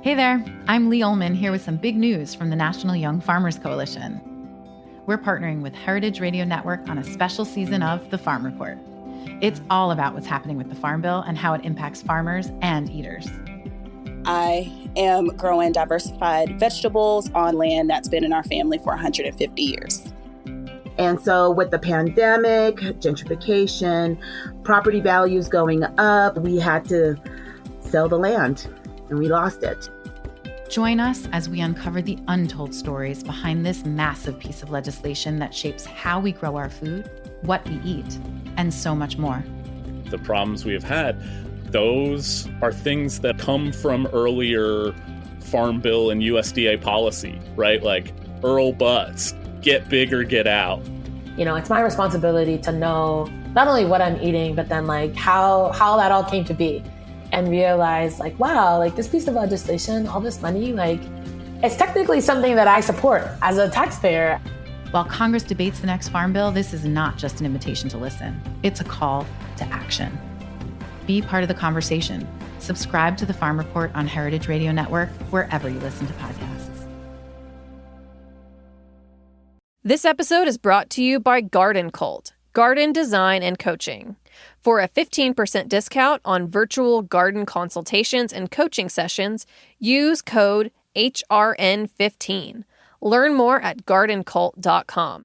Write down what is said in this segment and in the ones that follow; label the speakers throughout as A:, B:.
A: Hey there, I'm Lee Ullman here with some big news from the National Young Farmers Coalition. We're partnering with Heritage Radio Network on a special season of The Farm Report. It's all about what's happening with the Farm Bill and how it impacts farmers and eaters.
B: I am growing diversified vegetables on land that's been in our family for 150 years.
C: And so with the pandemic, gentrification, property values going up, we had to sell the land and we lost it.
A: Join us as we uncover the untold stories behind this massive piece of legislation that shapes how we grow our food, what we eat, and so much more.
D: The problems we have had, those are things that come from earlier Farm Bill and USDA policy, right? Like Earl Butz, get big or get out.
E: You know, it's my responsibility to know not only what I'm eating, but then like how that all came to be. And realize like, wow, like this piece of legislation, all this money, like it's technically something that I support as a taxpayer.
A: While Congress debates the next Farm Bill, this is not just an invitation to listen. It's a call to action. Be part of the conversation. Subscribe to the Farm Report on Heritage Radio Network, wherever you listen to podcasts.
F: This episode is brought to you by Garden Cult, garden design and coaching. For a 15% discount on virtual garden consultations and coaching sessions, use code HRN15. Learn more at gardencult.com.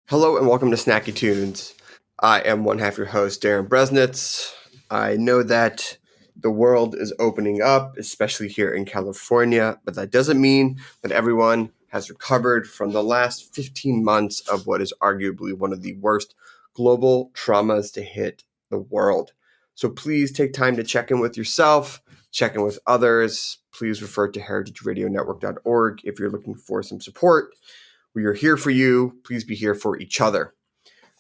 G: Hello and welcome to Snacky Tunes. I am one half your host, Darren Bresnitz. I know that the world is opening up, especially here in California, but that doesn't mean that everyone has recovered from the last 15 months of what is arguably one of the worst global traumas to hit the world. So please take time to check in with yourself, check in with others. Please refer to heritageradionetwork.org if you're looking for some support. We are here for you. Please be here for each other.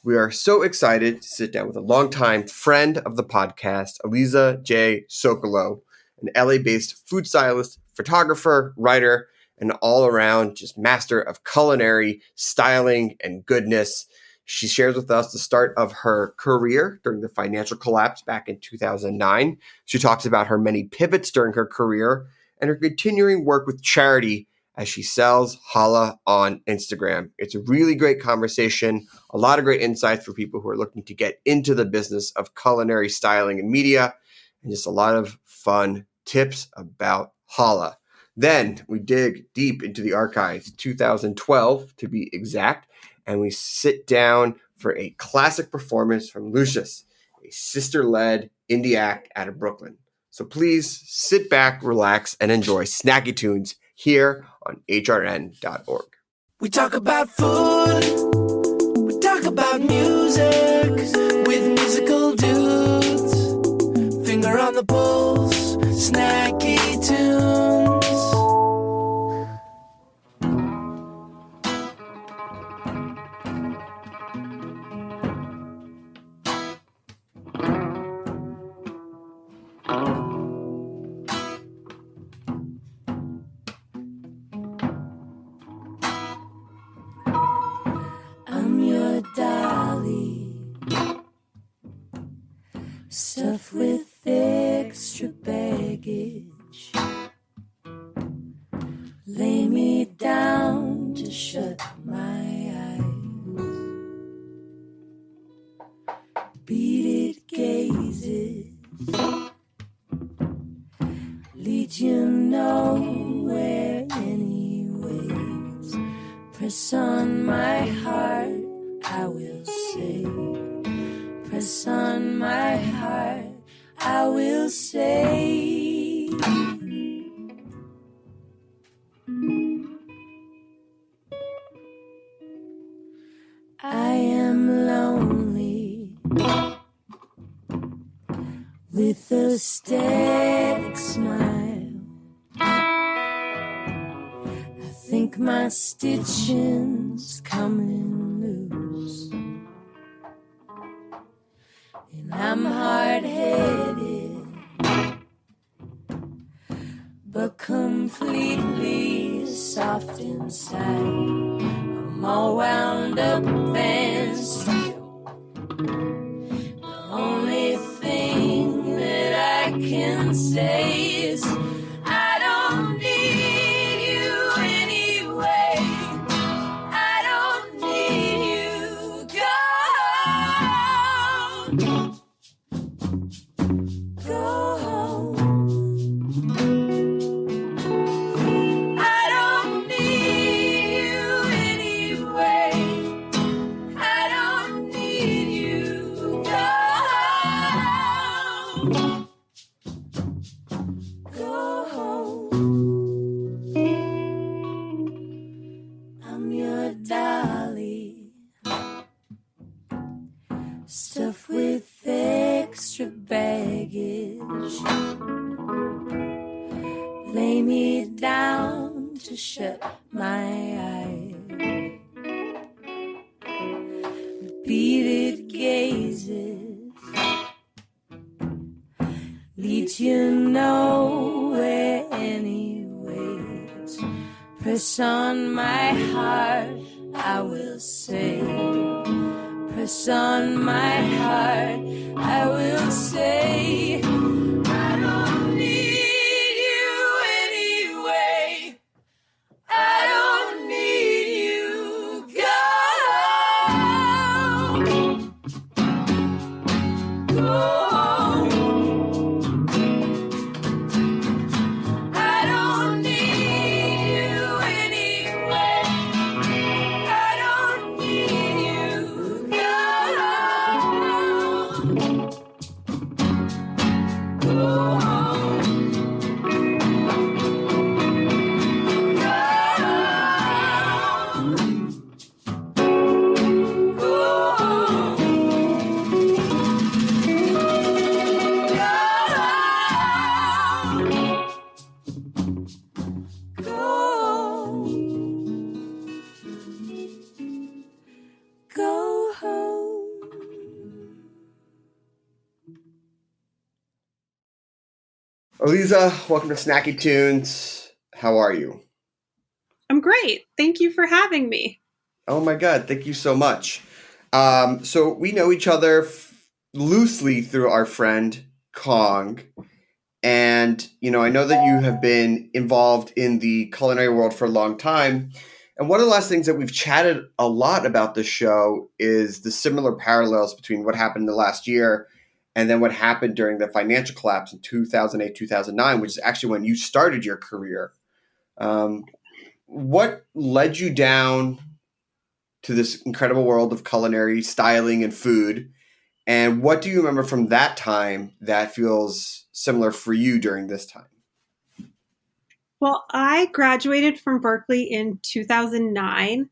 G: We are so excited to sit down with a longtime friend of the podcast, Aliza J. Sokolow, an LA-based food stylist, photographer, writer, and all-around just master of culinary styling and goodness. She shares with us the start of her career during the financial collapse back in 2009. She talks about her many pivots during her career and her continuing work with charity as she sells challah on Instagram. It's a really great conversation, a lot of great insights for people who are looking to get into the business of culinary styling and media, and just a lot of fun tips about challah. Then we dig deep into the archives, 2012 to be exact, and we sit down for a classic performance from Lucius, a sister-led indie act out of Brooklyn. So please sit back, relax, and enjoy Snacky Tunes here on hrn.org.
H: We talk about food, we talk about music, with musical dudes, finger on the pulse, Snacky Tunes. Stuff with extra baggage. Lay me down to shut my eyes. Beaded gazes lead you nowhere anyways. Press on my heart, I will say. Press on my heart, I will say. I am lonely with a static smile. I think my stitching's coming loose. And I'm hard-headed, but completely soft inside. I'm all wound up and still. The only thing that I can say is I don't need Go home. I'm your dolly, stuffed with extra baggage. Lay me down to shut my eyes. Repeated gazes lead you nowhere anyways. Press on my heart, I will say. Press on my heart, I will say. I don't need you anyway. I don't need you, go. Go. I don't need you anyway. I don't need you, go. Go. Go home.
G: Aliza, welcome to Snacky Tunes. How are you?
I: I'm great. Thank you for having me.
G: Oh my God, thank you so much. So we know each other loosely through our friend Kong. And, I know that you have been involved in the culinary world for a long time. And one of the last things that we've chatted a lot about this show is the similar parallels between what happened in the last year and then what happened during the financial collapse in 2008, 2009, which is actually when you started your career. What led you down to this incredible world of culinary styling and food? And what do you remember from that time that feels similar for you during this time?
I: Well, I graduated from Berkeley in 2009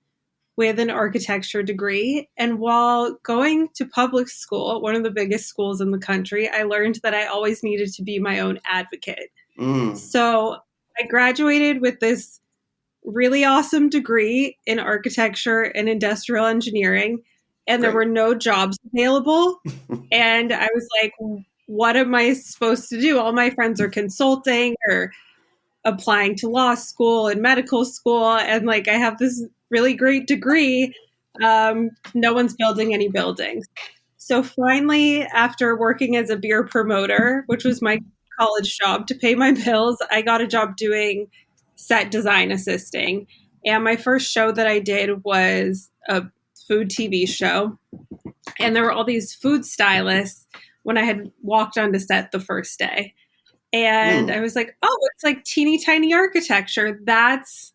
I: with an architecture degree. And while going to public school, one of the biggest schools in the country, I learned that I always needed to be my own advocate. So I graduated with this really awesome degree in architecture and industrial engineering, and there were no jobs available. And I was like, what am I supposed to do? All my friends are consulting or applying to law school and medical school. And like, I have this really great degree. No one's building any buildings. So finally, after working as a beer promoter, which was my college job to pay my bills, I got a job doing set design assisting. And my first show that I did was a food TV show. And there were all these food stylists when I had walked onto set the first day. And I was like, oh, it's like teeny tiny architecture. That's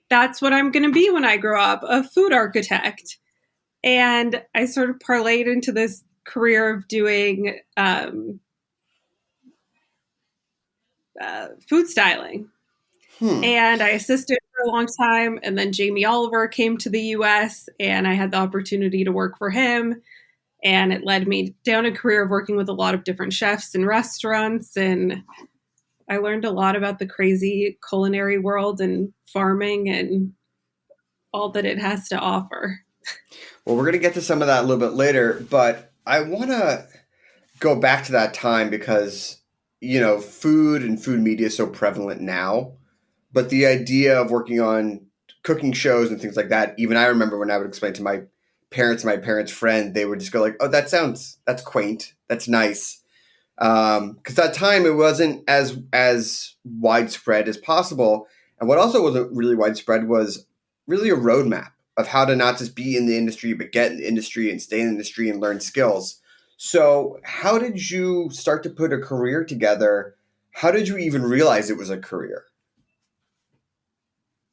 I: what I'm going to be when I grow up, a food architect. And I sort of parlayed into this career of doing food styling. And I assisted for a long time. And then Jamie Oliver came to the US and I had the opportunity to work for him. And it led me down a career of working with a lot of different chefs and restaurants. And I learned a lot about the crazy culinary world and farming and all that it has to offer.
G: Well, we're going to get to some of that a little bit later, but I want to go back to that time because, food and food media is so prevalent now. But the idea of working on cooking shows and things like that, even I remember when I would explain to my parents' friend, they would just go like, oh, that's quaint. That's nice. Because that time it wasn't as widespread as possible. And what also wasn't really widespread was really a roadmap of how to not just be in the industry, but get in the industry and stay in the industry and learn skills. So how did you start to put a career together? How did you even realize it was a career?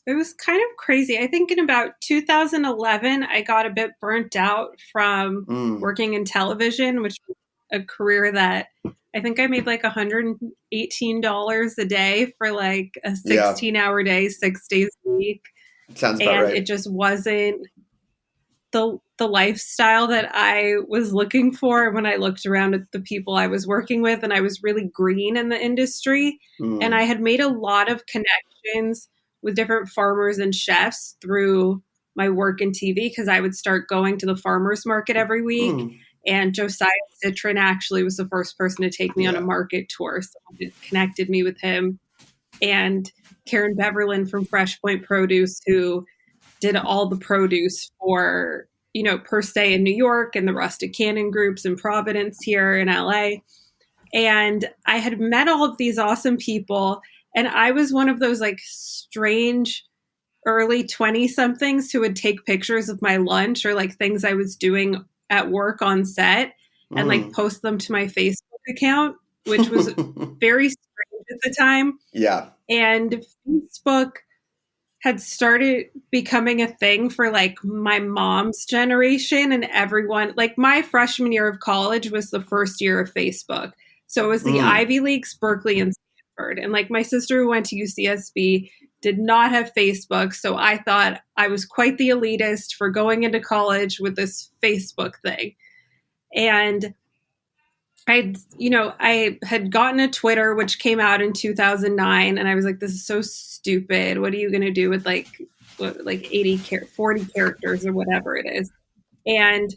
I: It was kind of crazy. I think in about 2011, I got a bit burnt out from working in television, which was a career that I think I made like $118 a day for like a 16-hour day, 6 days a week.
G: Sounds about
I: And
G: right.
I: it just wasn't the lifestyle that I was looking for when I looked around at the people I was working with, and I was really green in the industry. And I had made a lot of connections with different farmers and chefs through my work in TV, because I would start going to the farmers market every week. And Josiah Citron actually was the first person to take me on a market tour. So it connected me with him. And Karen Beverlin from Fresh Point Produce, who did all the produce for, per se in New York, and the Rustic Cannon groups in Providence here in LA. And I had met all of these awesome people. And I was one of those like strange early 20 somethings who would take pictures of my lunch or like things I was doing at work on set and like post them to my Facebook account, which was very strange at the time.
G: Yeah.
I: And Facebook had started becoming a thing for like my mom's generation, and everyone, like my freshman year of college was the first year of Facebook. So it was the Ivy Leagues, Berkeley and Stanford. And like my sister who went to UCSB did not have Facebook. So I thought I was quite the elitist for going into college with this Facebook thing. And I had gotten a Twitter, which came out in 2009, and I was like, this is so stupid. What are you going to do with like 40 characters or whatever it is? And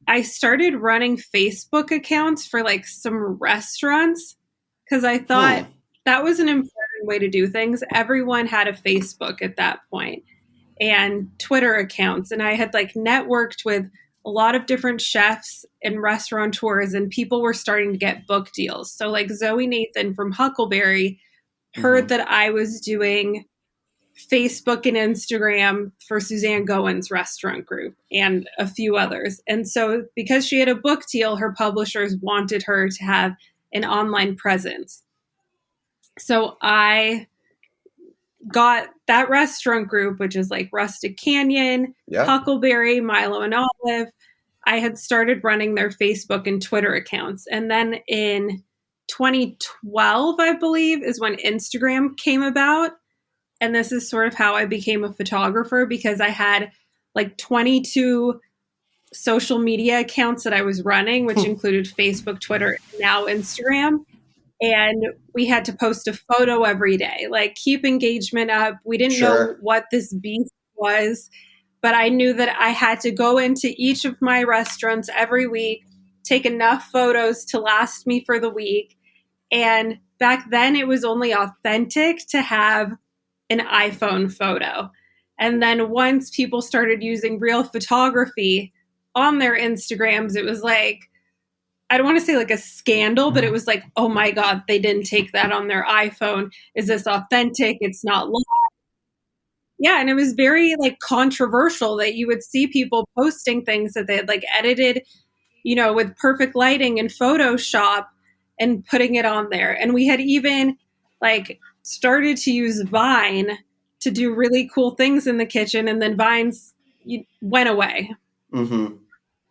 I: I started running Facebook accounts for like some restaurants, because I thought that was an important way to do things. Everyone had a Facebook at that point, and Twitter accounts. And I had like networked with a lot of different chefs and restaurateurs, and people were starting to get book deals. So like Zoe Nathan from Huckleberry heard that I was doing Facebook and Instagram for Suzanne Gowen's restaurant group and a few others. And so because she had a book deal, her publishers wanted her to have an online presence. So I got that restaurant group, which is like Rustic Canyon, Huckleberry, Milo and Olive. I had started running their Facebook and Twitter accounts. And then in 2012, I believe, is when Instagram came about. And this is sort of how I became a photographer, because I had like 22 social media accounts that I was running, which included Facebook, Twitter, and now Instagram. And we had to post a photo every day, like keep engagement up. We didn't know what this beast was, but I knew that I had to go into each of my restaurants every week, take enough photos to last me for the week. And back then it was only authentic to have an iPhone photo. And then once people started using real photography on their Instagrams, it was like, I don't want to say like a scandal, but it was like, oh my God, they didn't take that on their iPhone. Is this authentic? It's not live. Yeah. And it was very like controversial that you would see people posting things that they had like edited, with perfect lighting and Photoshop and putting it on there. And we had even like started to use Vine to do really cool things in the kitchen. And then Vines went away.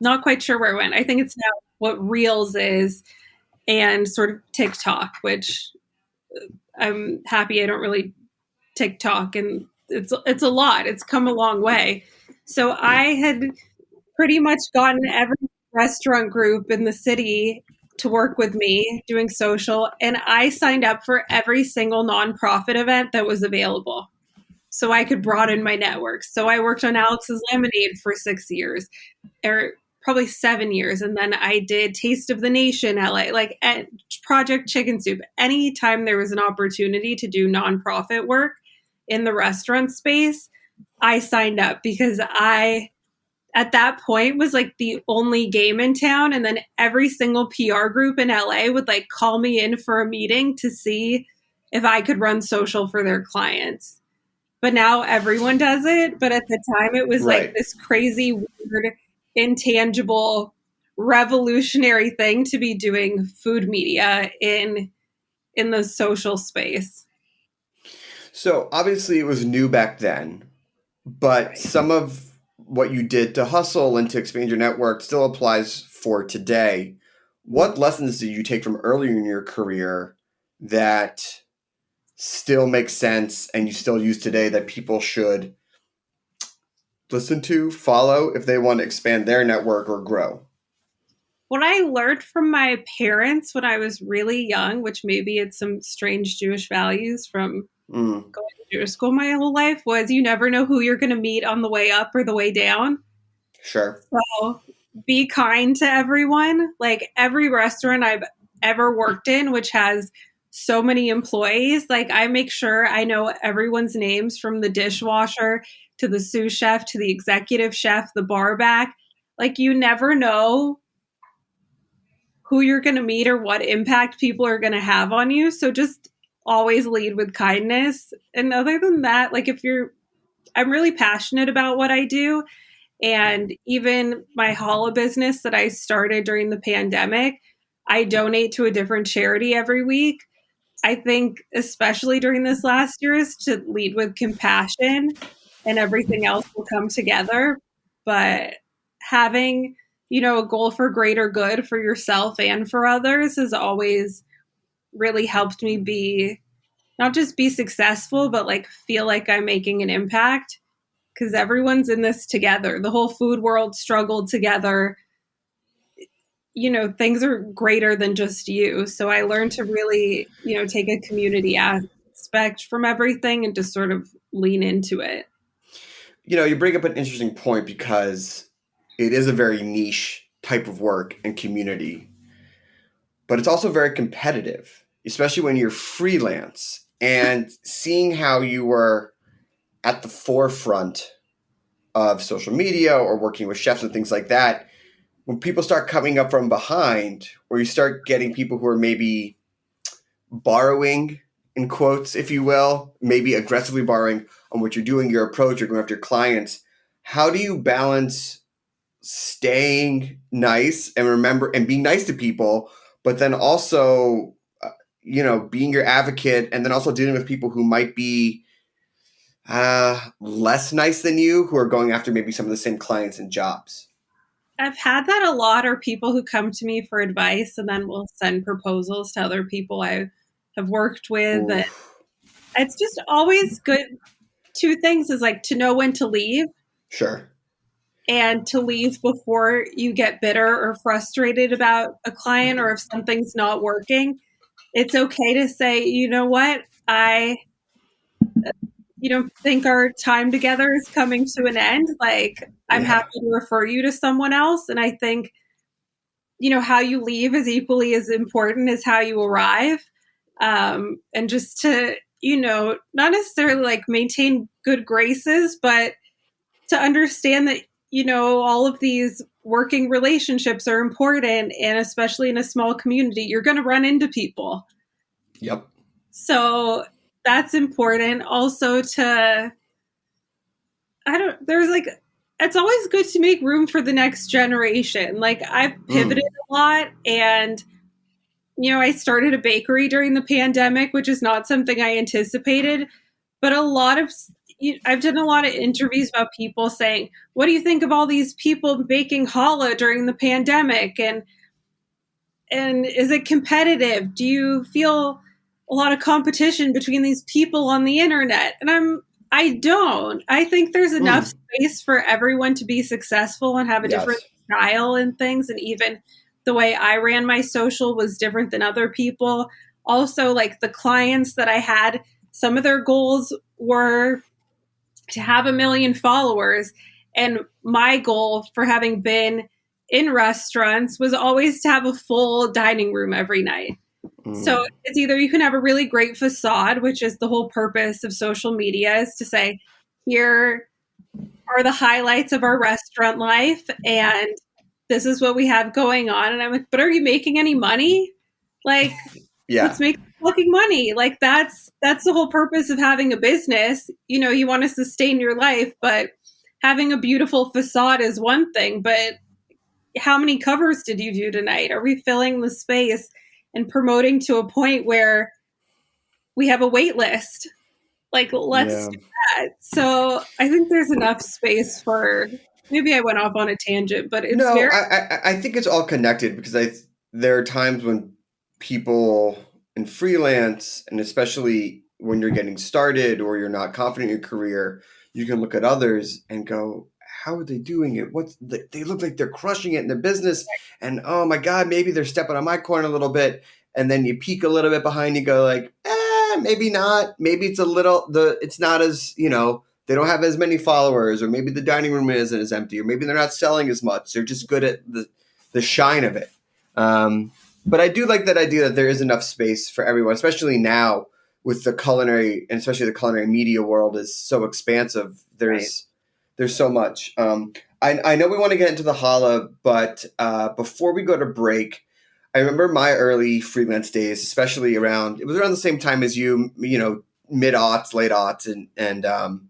I: Not quite sure where it went. I think it's now what Reels is and sort of TikTok, which I'm happy I don't really TikTok, and it's a lot. It's come a long way. So I had pretty much gotten every restaurant group in the city to work with me doing social, and I signed up for every single nonprofit event that was available so I could broaden my network. So I worked on Alex's Lemonade for 6 years, or probably 7 years. And then I did Taste of the Nation, LA, like at Project Chicken Soup. Anytime there was an opportunity to do nonprofit work in the restaurant space, I signed up, because I, at that point, was like the only game in town. And then every single PR group in LA would like call me in for a meeting to see if I could run social for their clients. But now everyone does it. But at the time it was like this crazy, weird, intangible, revolutionary thing to be doing food media in the social space.
G: So obviously it was new back then, but some of what you did to hustle and to expand your network still applies for today. what lessons did you take from earlier in your career that still make sense and you still use today that people should listen to, follow if they want to expand their network or grow?
I: What I learned from my parents when I was really young, which maybe it's some strange Jewish values from going to Jewish school my whole life, was you never know who you're going to meet on the way up or the way down.
G: Sure.
I: So be kind to everyone. Like every restaurant I've ever worked in, which has so many employees, like I make sure I know everyone's names, from the dishwasher to the sous chef to the executive chef, the bar back. Like you never know who you're going to meet or what impact people are going to have on you. So just always lead with kindness. And other than that, like I'm really passionate about what I do. And even my challah business that I started during the pandemic, I donate to a different charity every week. I think, especially during this last year, is to lead with compassion and everything else will come together. But having, a goal for greater good for yourself and for others has always really helped me not just be successful, but like feel like I'm making an impact, because everyone's in this together. The whole food world struggled together. Things are greater than just you. So I learned to really, take a community aspect from everything and just sort of lean into it.
G: You bring up an interesting point because it is a very niche type of work and community, but it's also very competitive, especially when you're freelance. And seeing how you were at the forefront of social media or working with chefs and things like that, when people start coming up from behind, or you start getting people who are maybe borrowing, in quotes, if you will, maybe aggressively borrowing on what you're doing, your approach, you're going after your clients, how do you balance staying nice and remember and being nice to people, but then also, being your advocate, and then also dealing with people who might be less nice than you, who are going after maybe some of the same clients and jobs?
I: I've had that a lot, or people who come to me for advice and then will send proposals to other people I have worked with. And it's just always good. Two things is like to know when to leave. Sure. And to leave before you get bitter or frustrated about a client, or if something's not working. It's okay to say, you know what, I think our time together is coming to an end. Like, I'm happy to refer you to someone else. And I think, how you leave is equally as important as how you arrive. And just to, not necessarily like maintain good graces, but to understand that, all of these working relationships are important. And especially in a small community, you're going to run into people.
G: Yep.
I: So that's important. Also it's always good to make room for the next generation. Like I've pivoted a lot, and, I started a bakery during the pandemic, which is not something I anticipated, but I've done a lot of interviews about people saying, what do you think of all these people baking challah during the pandemic? And is it competitive? Do you feel a lot of competition between these people on the internet? And I don't. I think there's enough space for everyone to be successful and have a different style and things. And even the way I ran my social was different than other people. Also, like the clients that I had, some of their goals were to have 1 million followers. And my goal for having been in restaurants was always to have a full dining room every night. So it's either you can have a really great facade, which is the whole purpose of social media, is to say, here are the highlights of our restaurant life, and this is what we have going on. And I'm like, but are you making any money? Like, let's make fucking money. Like that's the whole purpose of having a business. You want to sustain your life, but having a beautiful facade is one thing, but how many covers did you do tonight? Are we filling the space and promoting to a point where we have a wait list? Like, let's do that. So I think there's enough space for, maybe I went off on a tangent, but it's
G: I think it's all connected, because there are times when people in freelance, and especially when you're getting started or you're not confident in your career, you can look at others and go, how are they doing it? They look like they're crushing it in their business. And oh my God, maybe they're stepping on my corner a little bit. And then you peek a little bit behind, you go like, maybe not. Maybe it's it's not as, they don't have as many followers, or maybe the dining room isn't as empty, or maybe they're not selling as much. They're just good at the shine of it. But I do like that idea that there is enough space for everyone, especially now with the culinary, and especially the culinary media world is so expansive. There's so much. I know we want to get into the challah, but before we go to break, I remember my early freelance days, especially it was around the same time as you, mid-aughts, late-aughts, and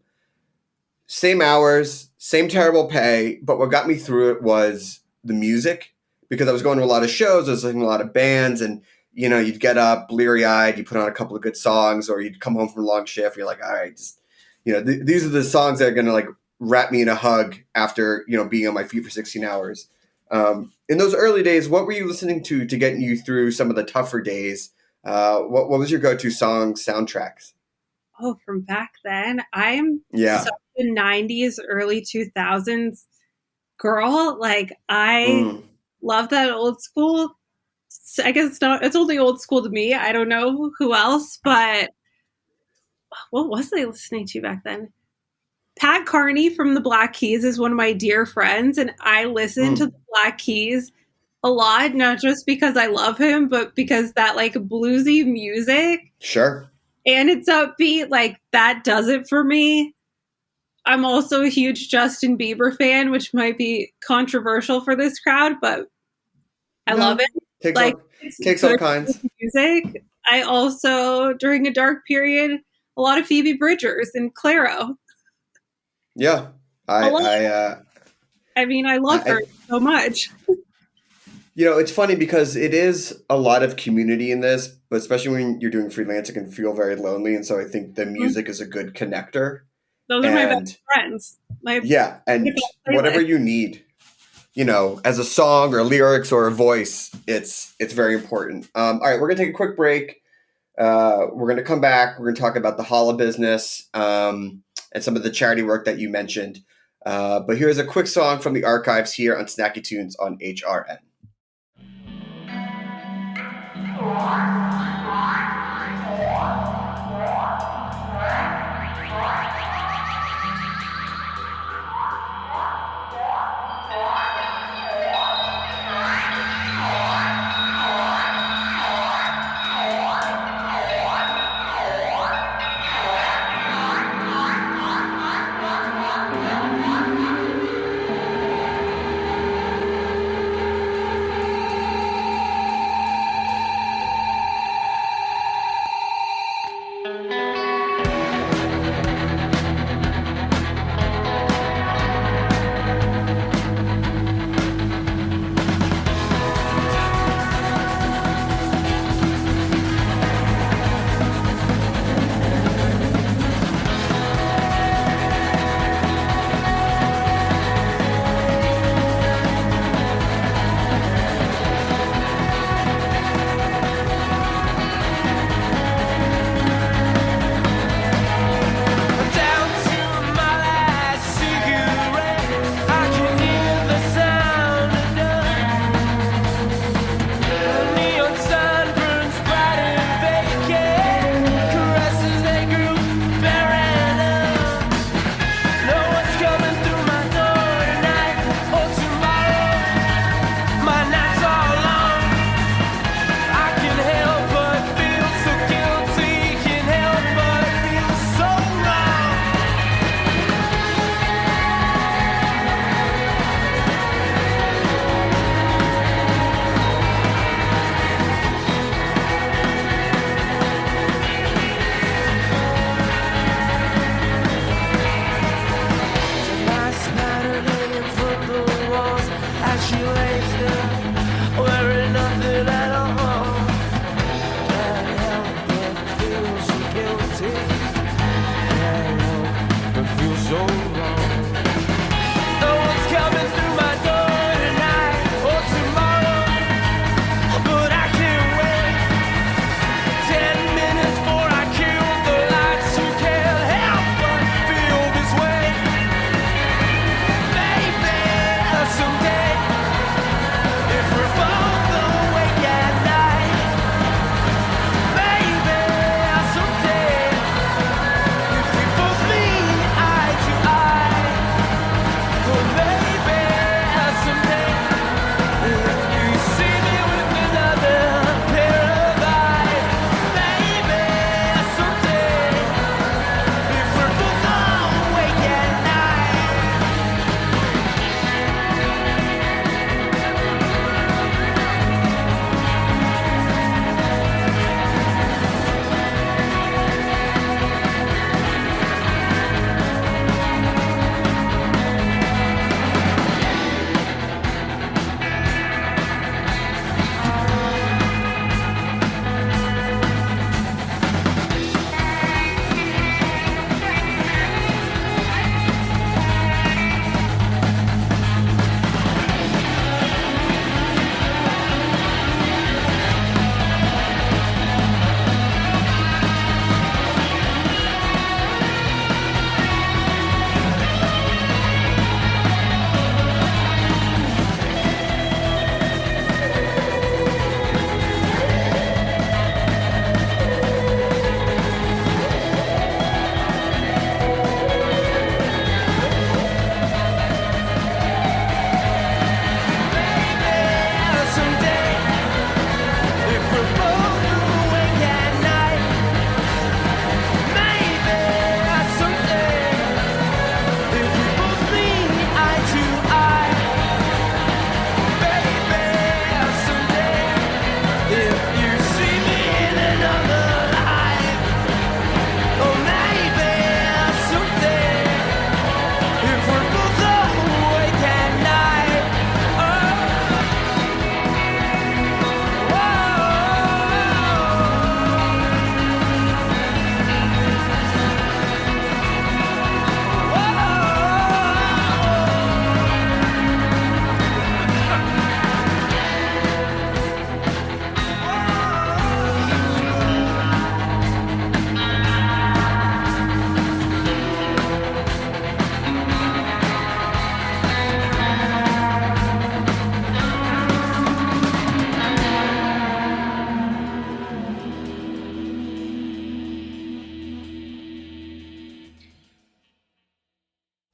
G: same hours, same terrible pay. But what got me through it was the music, because I was going to a lot of shows, I was listening to a lot of bands, and, you'd get up bleary-eyed, you put on a couple of good songs, or you'd come home from a long shift, you're like, all right, just, these are the songs that are going to like wrap me in a hug after, being on my feet for 16 hours. In those early days, what were you listening to get you through some of the tougher days? What was your go-to song soundtracks?
I: Oh, from back then, I'm such a 90s, early 2000s girl. Like, I love that old school. I guess it's only old school to me. I don't know who else, but what was I listening to back then? Pat Carney from the Black Keys is one of my dear friends, and I listen to the Black Keys a lot, not just because I love him, but because that like bluesy music.
G: Sure.
I: And it's upbeat, like that does it for me. I'm also a huge Justin Bieber fan, which might be controversial for this crowd, but I love it.
G: Takes all kinds.
I: Music. I also, during a dark period, a lot of Phoebe Bridgers and Clairo.
G: Yeah.
I: I love her so much.
G: It's funny because it is a lot of community in this, but especially when you're doing freelance, it can feel very lonely. And so I think the music is a good connector.
I: Those are my best friends.
G: And whatever you need, as a song or lyrics or a voice, it's very important. All right, we're going to take a quick break. We're going to come back. We're going to talk about the challah business and some of the charity work that you mentioned. But here's a quick song from the archives here on Snacky Tunes on HRN.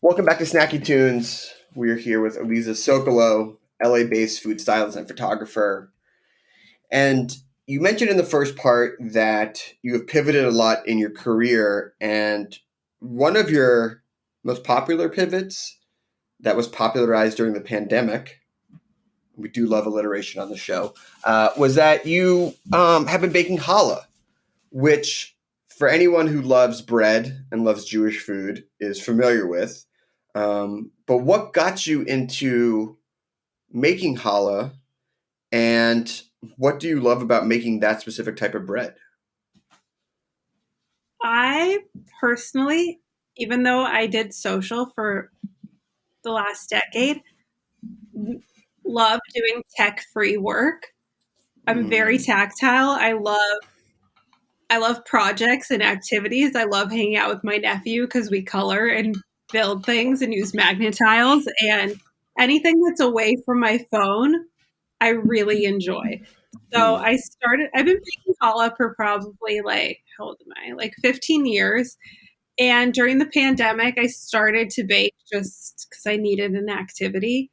G: Welcome back to Snacky Tunes. We're here with Aliza Sokolow, LA-based food stylist and photographer. And you mentioned in the first part that you have pivoted a lot in your career, and one of your most popular pivots that was popularized during the pandemic, we do love alliteration on the show, was that you have been baking challah, which for anyone who loves bread and loves Jewish food is familiar with. But what got you into making challah, and what do you love about making that specific type of bread?
I: I personally, even though I did social for the last decade, love doing tech-free work. I'm very tactile. I love projects and activities. I love hanging out with my nephew because we color and build things and use magnetiles, and anything that's away from my phone, I really enjoy. So I've been baking challah for probably how old am I? Like 15 years. And during the pandemic, I started to bake just because I needed an activity.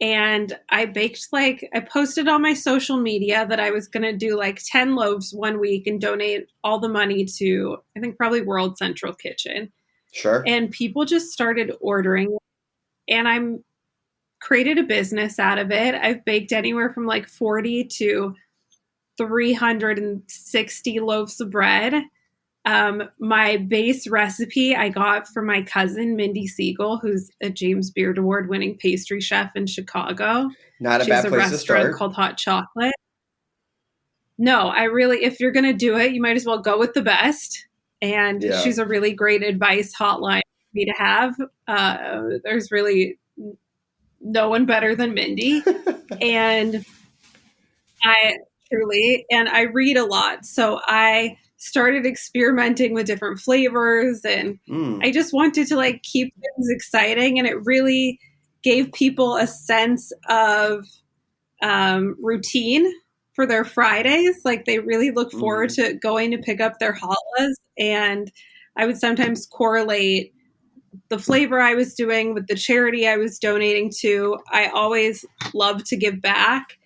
I: And I baked I posted on my social media that I was going to do 10 loaves one week and donate all the money to, I think, probably World Central Kitchen.
G: Sure.
I: And people just started ordering. And I'm created a business out of it. I've baked anywhere from 40 to 360 loaves of bread. My base recipe I got from my cousin, Mindy Siegel, who's a James Beard Award winning pastry chef in Chicago.
G: Not a
I: She
G: bad
I: has a
G: place to
I: restaurant
G: start.
I: called Hot Chocolate. No, if you're going to do it, you might as well go with the best. And she's a really great advice hotline for me to have. There's really no one better than Mindy. And I read a lot. So I started experimenting with different flavors, and I just wanted to keep things exciting. And it really gave people a sense of routine for their Fridays. They really look forward to going to pick up their challahs. And I would sometimes correlate the flavor I was doing with the charity I was donating to. I always love to give back.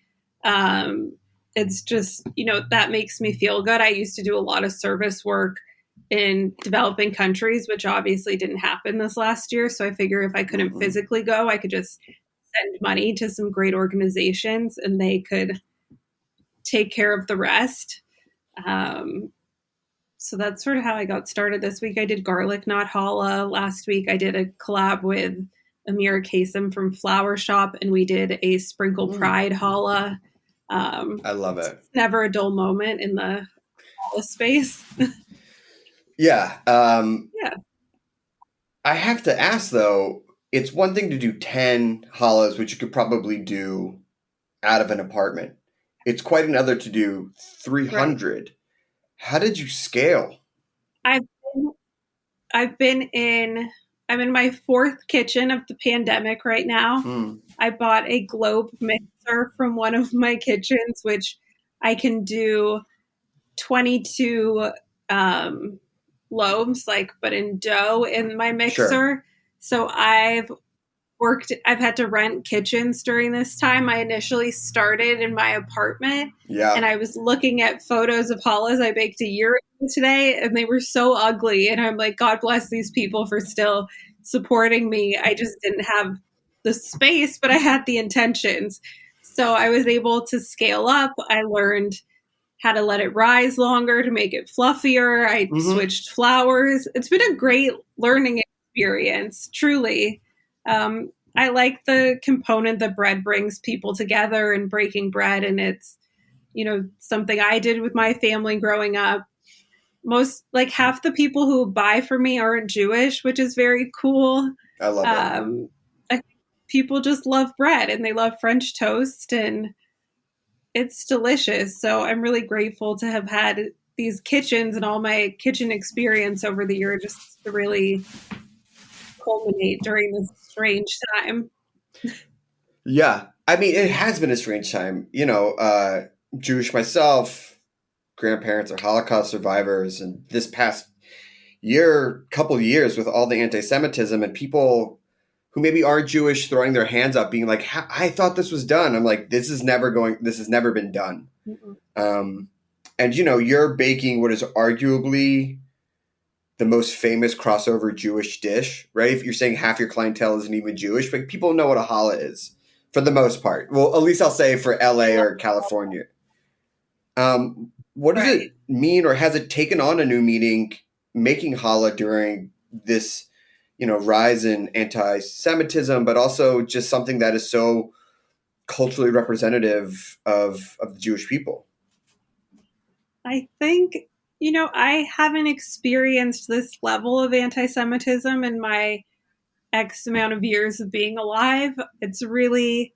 I: It's just, that makes me feel good. I used to do a lot of service work in developing countries, which obviously didn't happen this last year. So I figure if I couldn't physically go, I could just send money to some great organizations and they could take care of the rest. So that's sort of how I got started. This week I did garlic knot challah. Last week I did a collab with Amira Kasem from Flower Shop, and we did a sprinkle pride challah.
G: I love it.
I: Never a dull moment in the challah space.
G: Yeah.
I: Yeah.
G: I have to ask though, it's one thing to do 10 challahs, which you could probably do out of an apartment. It's quite another to do 300. Right. How did you scale?
I: I'm in my fourth kitchen of the pandemic right now. I bought a globe mixer from one of my kitchens, which I can do 22 loaves, but in dough in my mixer. Sure. So I've had to rent kitchens during this time. I initially started in my apartment, and I was looking at photos of challahs I baked a year ago today, and they were so ugly. And I'm like, God bless these people for still supporting me. I just didn't have the space, but I had the intentions. So I was able to scale up. I learned how to let it rise longer to make it fluffier. I switched flours. It's been a great learning experience, truly. I like the component that bread brings people together and breaking bread. And it's, something I did with my family growing up. Half the people who buy from me aren't Jewish, which is very cool.
G: I love it.
I: I think people just love bread and they love French toast, and it's delicious. So I'm really grateful to have had these kitchens and all my kitchen experience over the year just to really culminate during this strange time.
G: Yeah. I mean, it has been a strange time. Jewish myself, grandparents are Holocaust survivors, and this past couple of years with all the anti-Semitism and people who maybe aren't Jewish throwing their hands up, being like, "I thought this was done." I'm like, this has never been done. And you're baking what is arguably the most famous crossover Jewish dish, right? If you're saying half your clientele isn't even Jewish, but people know what a challah is for the most part. Well, at least I'll say for LA or California. What does it mean, or has it taken on a new meaning making challah during this, rise in anti-Semitism, but also just something that is so culturally representative of the Jewish people?
I: I think, I haven't experienced this level of anti-Semitism in my X amount of years of being alive. It's really,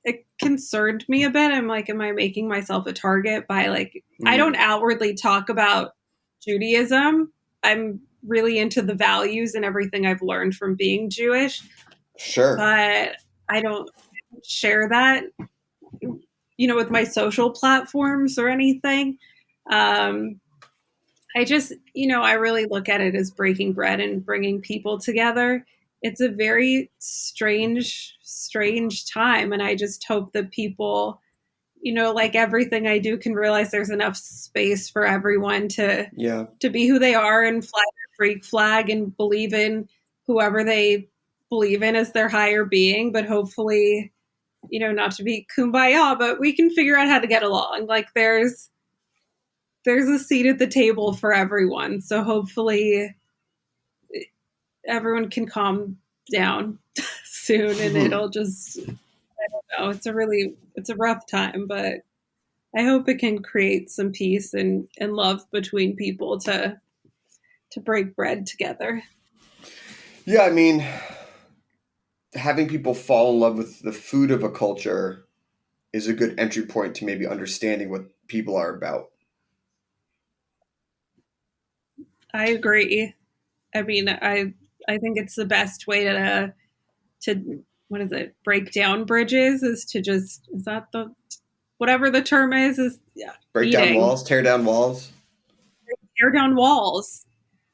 I: it concerned me a bit. I'm like, am I making myself a target by I don't outwardly talk about Judaism. I'm really into the values and everything I've learned from being Jewish.
G: Sure.
I: But I don't share that, with my social platforms or anything. I just, I really look at it as breaking bread and bringing people together. It's a very strange time. And I just hope that people, like everything I do, can realize there's enough space for everyone to be who they are and fly their freak flag and believe in whoever they believe in as their higher being. But hopefully, not to be kumbaya, but we can figure out how to get along. Like there's a seat at the table for everyone. So hopefully everyone can calm down soon and it'll just, I don't know. It's a rough time, but I hope it can create some peace and love between people to break bread together.
G: Yeah. I mean, having people fall in love with the food of a culture is a good entry point to maybe understanding what people are about.
I: I agree. I mean, I think it's the best way to what is it? Break down bridges is that whatever the term is
G: break down walls, tear down walls.
I: Tear down walls.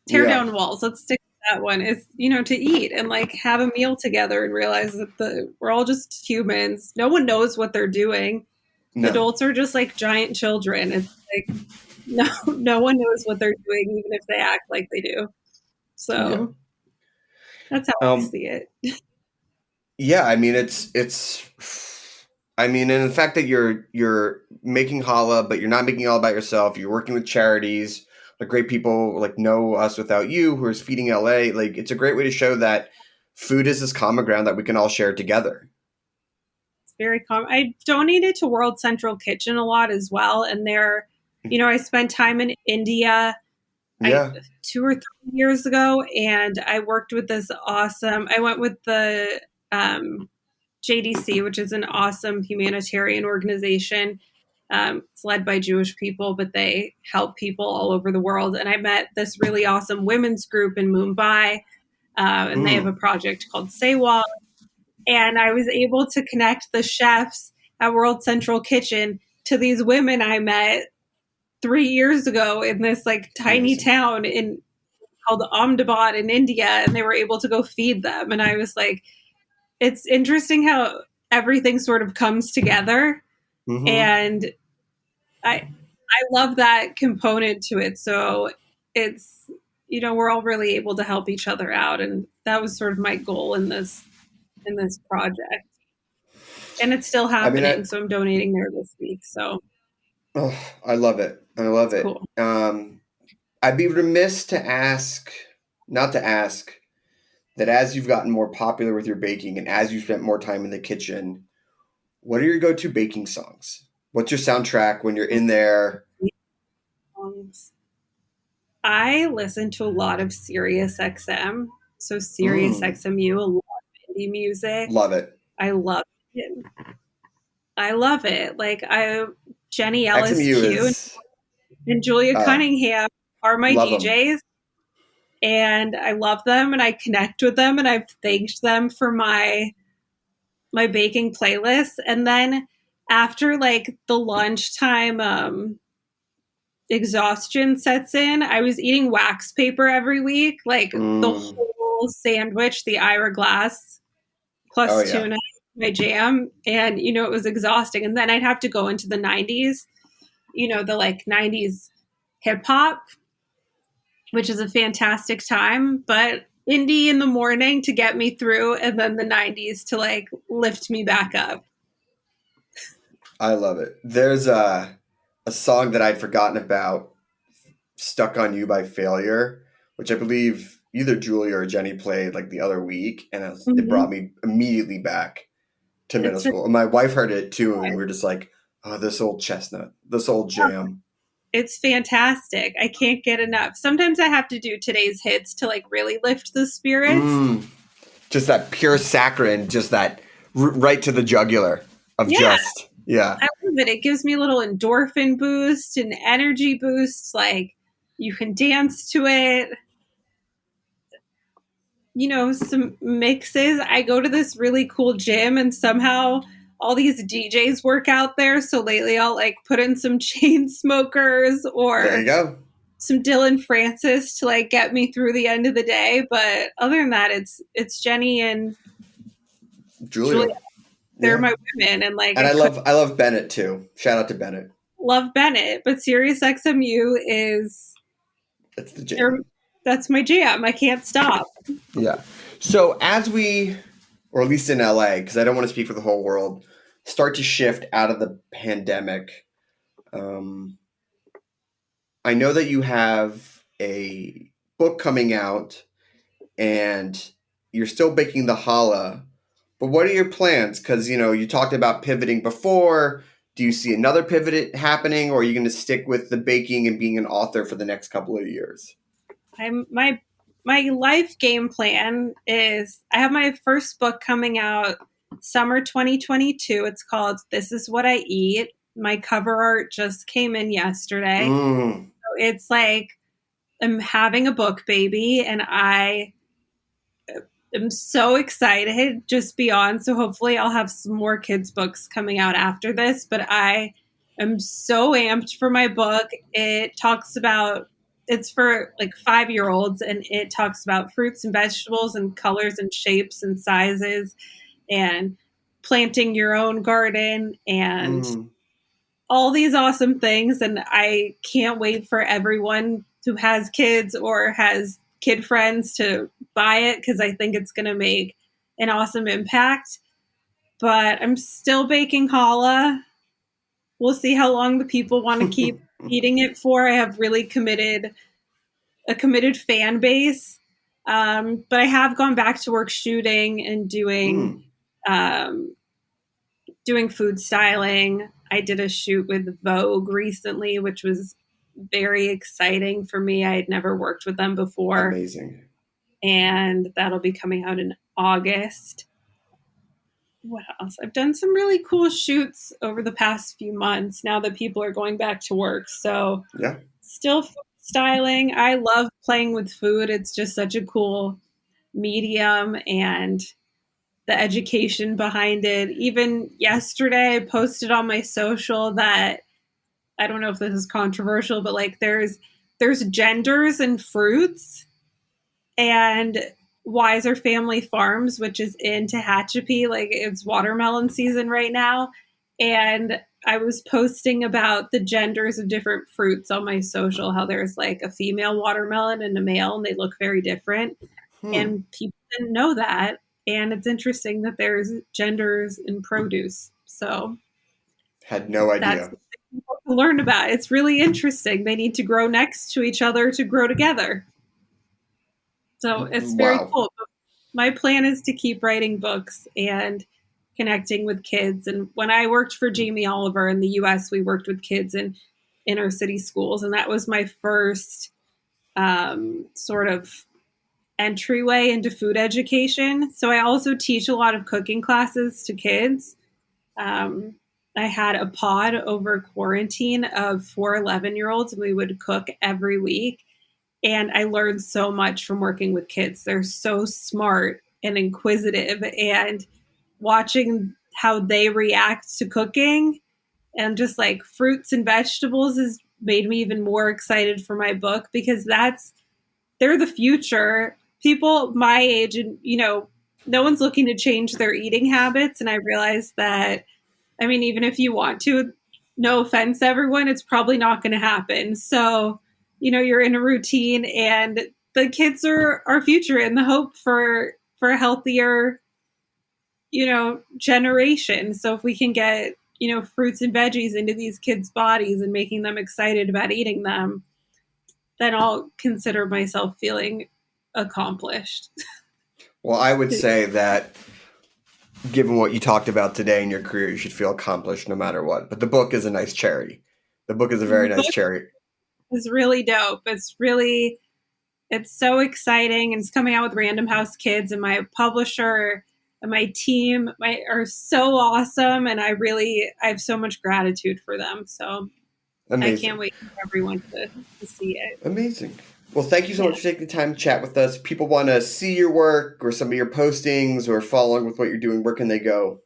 I: Tear down walls. Let's stick with that one. Is to eat and have a meal together and realize that we're all just humans. No one knows what they're doing. No. Adults are just like giant children. It's like no one knows what they're doing, even if they act like they do. So that's how I see it.
G: Yeah, I mean and the fact that you're making challah, but you're not making it all about yourself. You're working with charities, like great people like Know Us Without You, who is feeding LA. Like it's a great way to show that food is this common ground that we can all share together.
I: It's very common. I donated to World Central Kitchen a lot as well, and I spent time in India 2 or 3 years ago, and I worked with I went with the JDC, which is an awesome humanitarian organization. It's led by Jewish people, but they help people all over the world. And I met this really awesome women's group in Mumbai, and they have a project called Sewa. And I was able to connect the chefs at World Central Kitchen to these women I met 3 years ago in this tiny town called Ahmedabad in India, and they were able to go feed them. And I was like, it's interesting how everything sort of comes together. And I love that component to it. So it's, we're all really able to help each other out. And that was sort of my goal in this project. And it's still happening. So I'm donating there this week. So.
G: Oh, I love it. I love it.
I: Cool.
G: I'd be remiss not to ask that as you've gotten more popular with your baking and as you spent more time in the kitchen, what are your go-to baking songs? What's your soundtrack when you're in there?
I: I listen to a lot of Sirius XM. So Sirius XMU, a lot of indie music.
G: Love it.
I: I love it. Jenny Ellis Q and Julia Cunningham are my DJs. And I love them and I connect with them and I've thanked them for my baking playlist. And then after the lunchtime exhaustion sets in. I was eating wax paper every week, like the
G: Mm.
I: whole sandwich, the Ira glass plus
G: Oh, yeah.
I: tuna, my jam. And, it was exhausting. And then I'd have to go into the 90s, the like 90s hip hop, which is a fantastic time, but indie in the morning to get me through, and then the 90s to like lift me back up.
G: I love it. There's a song that I'd forgotten about, Stuck on You by Failure, which I believe either Julia or Jenny played like the other week, and it brought me immediately back to middle school. And my wife heard it too, and we were just like, oh, this old chestnut, this old jam.
I: It's fantastic. I can't get enough. Sometimes I have to do today's hits to like really lift the spirits.
G: Just that pure saccharine, just that right to the jugular of just, yeah.
I: I love it. It gives me a little endorphin boost and energy boost. Like you can dance to it. Some mixes. I go to this really cool gym and somehow all these DJs work out there. So lately I'll like put in some chain smokers or
G: There you go.
I: some Dylan Francis to like get me through the end of the day. But other than that, it's Jenny and
G: Julia.
I: They're my women. And like,
G: and I love Bennett too. Shout out to Bennett.
I: Love Bennett, but Sirius XMU
G: That's the jam.
I: That's my jam. I can't stop.
G: Yeah. So as we, or at least in LA, because I don't want to speak for the whole world, start to shift out of the pandemic, I know that you have a book coming out and you're still baking the challah, but what are your plans? Because, you talked about pivoting before. Do you see another pivot happening, or are you going to stick with the baking and being an author for the next couple of years?
I: My life game plan is I have my first book coming out summer 2022. It's called This Is What I Eat. My cover art just came in yesterday. So it's like I'm having a book baby, and I am so excited just beyond. So hopefully I'll have some more kids' books coming out after this, but I am so amped for my book. It's for like 5-year-olds, and it talks about fruits and vegetables and colors and shapes and sizes and planting your own garden and all these awesome things. And I can't wait for everyone who has kids or has kid friends to buy it, because I think it's going to make an awesome impact. But I'm still baking challah. We'll see how long the people want to keep eating it for. I have really a committed fan base. But I have gone back to work shooting and doing food styling. I did a shoot with Vogue recently, which was very exciting for me. I had never worked with them before.
G: Amazing.
I: And that'll be coming out in August. What else? I've done some really cool shoots over the past few months now that people are going back to work. So still food styling. I love playing with food. It's just such a cool medium, and the education behind it. Even yesterday, I posted on my social that, I don't know if this is controversial, but like there's genders in fruits, and Wiser Family Farms, which is in Tehachapi, like it's watermelon season right now. And I was posting about the genders of different fruits on my social, how there's like a female watermelon and a male, and they look very different. And people didn't know that. And it's interesting that there's genders in produce. So
G: had no idea.
I: That's what to learn about. It's really interesting. They need to grow next to each other to grow together. So it's very cool. But my plan is to keep writing books and connecting with kids. And when I worked for Jamie Oliver in the US, we worked with kids in inner city schools. And that was my first sort of entryway into food education. So I also teach a lot of cooking classes to kids. I had a pod over quarantine of 4 11-year-olds, and we would cook every week. And I learned so much from working with kids. They're so smart and inquisitive, and watching how they react to cooking and just like fruits and vegetables is made me even more excited for my book, because they're the future. People my age, and no one's looking to change their eating habits. And I realized that, I mean, even if you want to, no offense everyone, it's probably not going to happen. So, you're in a routine, and the kids are our future and the hope for a healthier, generation. So if we can get, fruits and veggies into these kids' bodies and making them excited about eating them, then I'll consider myself feeling accomplished.
G: Well, I would say that given what you talked about today in your career, you should feel accomplished no matter what. But the book is a nice charity. The book is a very nice charity.
I: It's really dope. It's so exciting. And it's coming out with Random House Kids, and my publisher and my team are so awesome. And I have so much gratitude for them. So amazing. I can't wait for everyone to see it.
G: Amazing. Well, thank you so much for taking the time to chat with us. People want to see your work or some of your postings or following with what you're doing. Where can they go?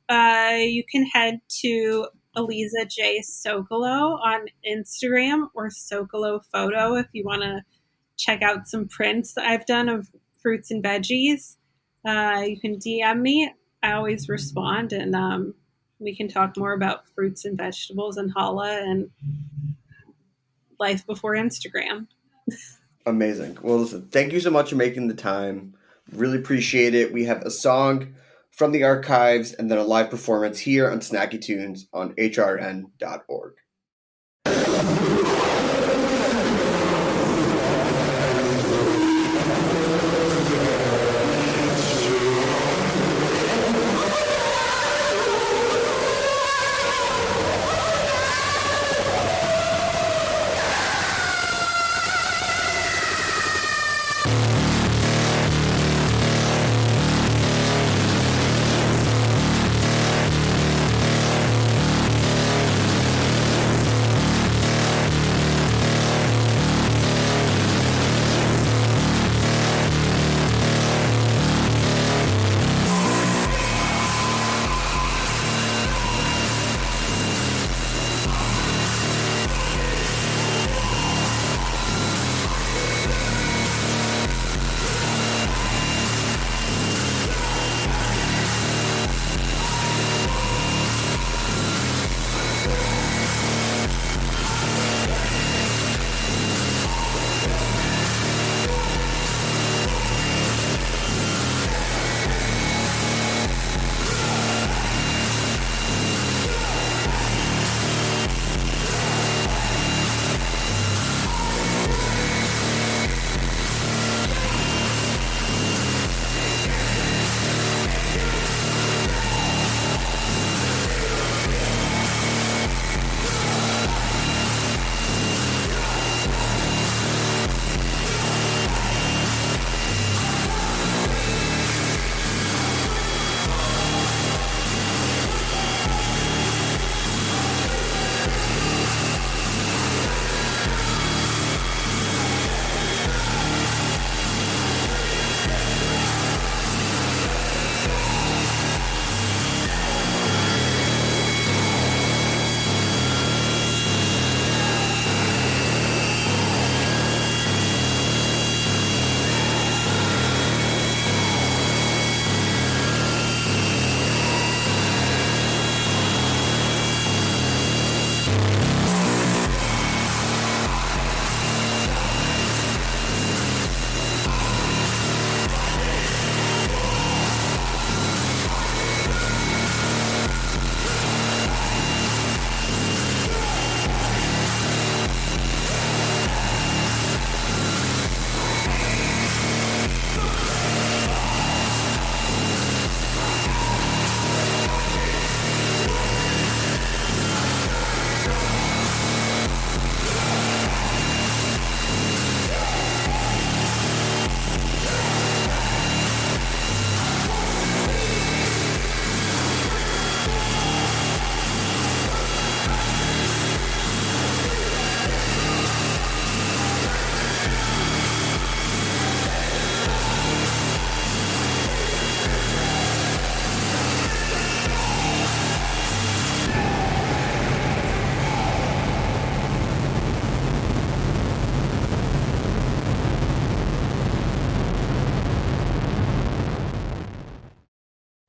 I: You can head to Aliza J. Sokolow on Instagram, or Sokolow Photo if you want to check out some prints that I've done of fruits and veggies. You can DM me. I always respond, and we can talk more about fruits and vegetables and challah and life before Instagram.
G: Amazing. Well, listen, thank you so much for making the time. Really appreciate it. We have a song from the archives and then a live performance here on Snacky Tunes on hrn.org.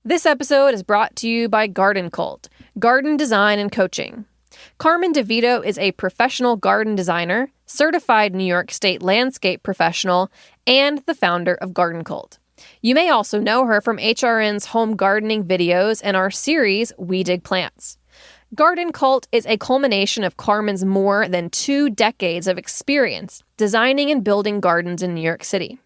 F: This episode is brought to you by Garden Cult, garden design and coaching. Carmen DeVito is a professional garden designer, certified New York State landscape professional, and the founder of Garden Cult. You may also know her from HRN's home gardening videos and our series, We Dig Plants. Garden Cult is a culmination of Carmen's more than 2 decades of experience designing and building gardens in New York City.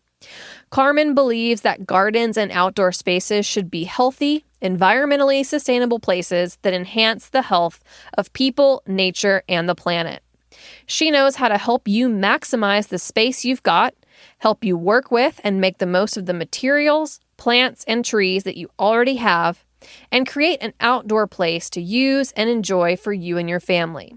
F: Carmen believes that gardens and outdoor spaces should be healthy, environmentally sustainable places that enhance the health of people, nature, and the planet. She knows how to help you maximize the space you've got, help you work with and make the most of the materials, plants, and trees that you already have, and create an outdoor place to use and enjoy for you and your family.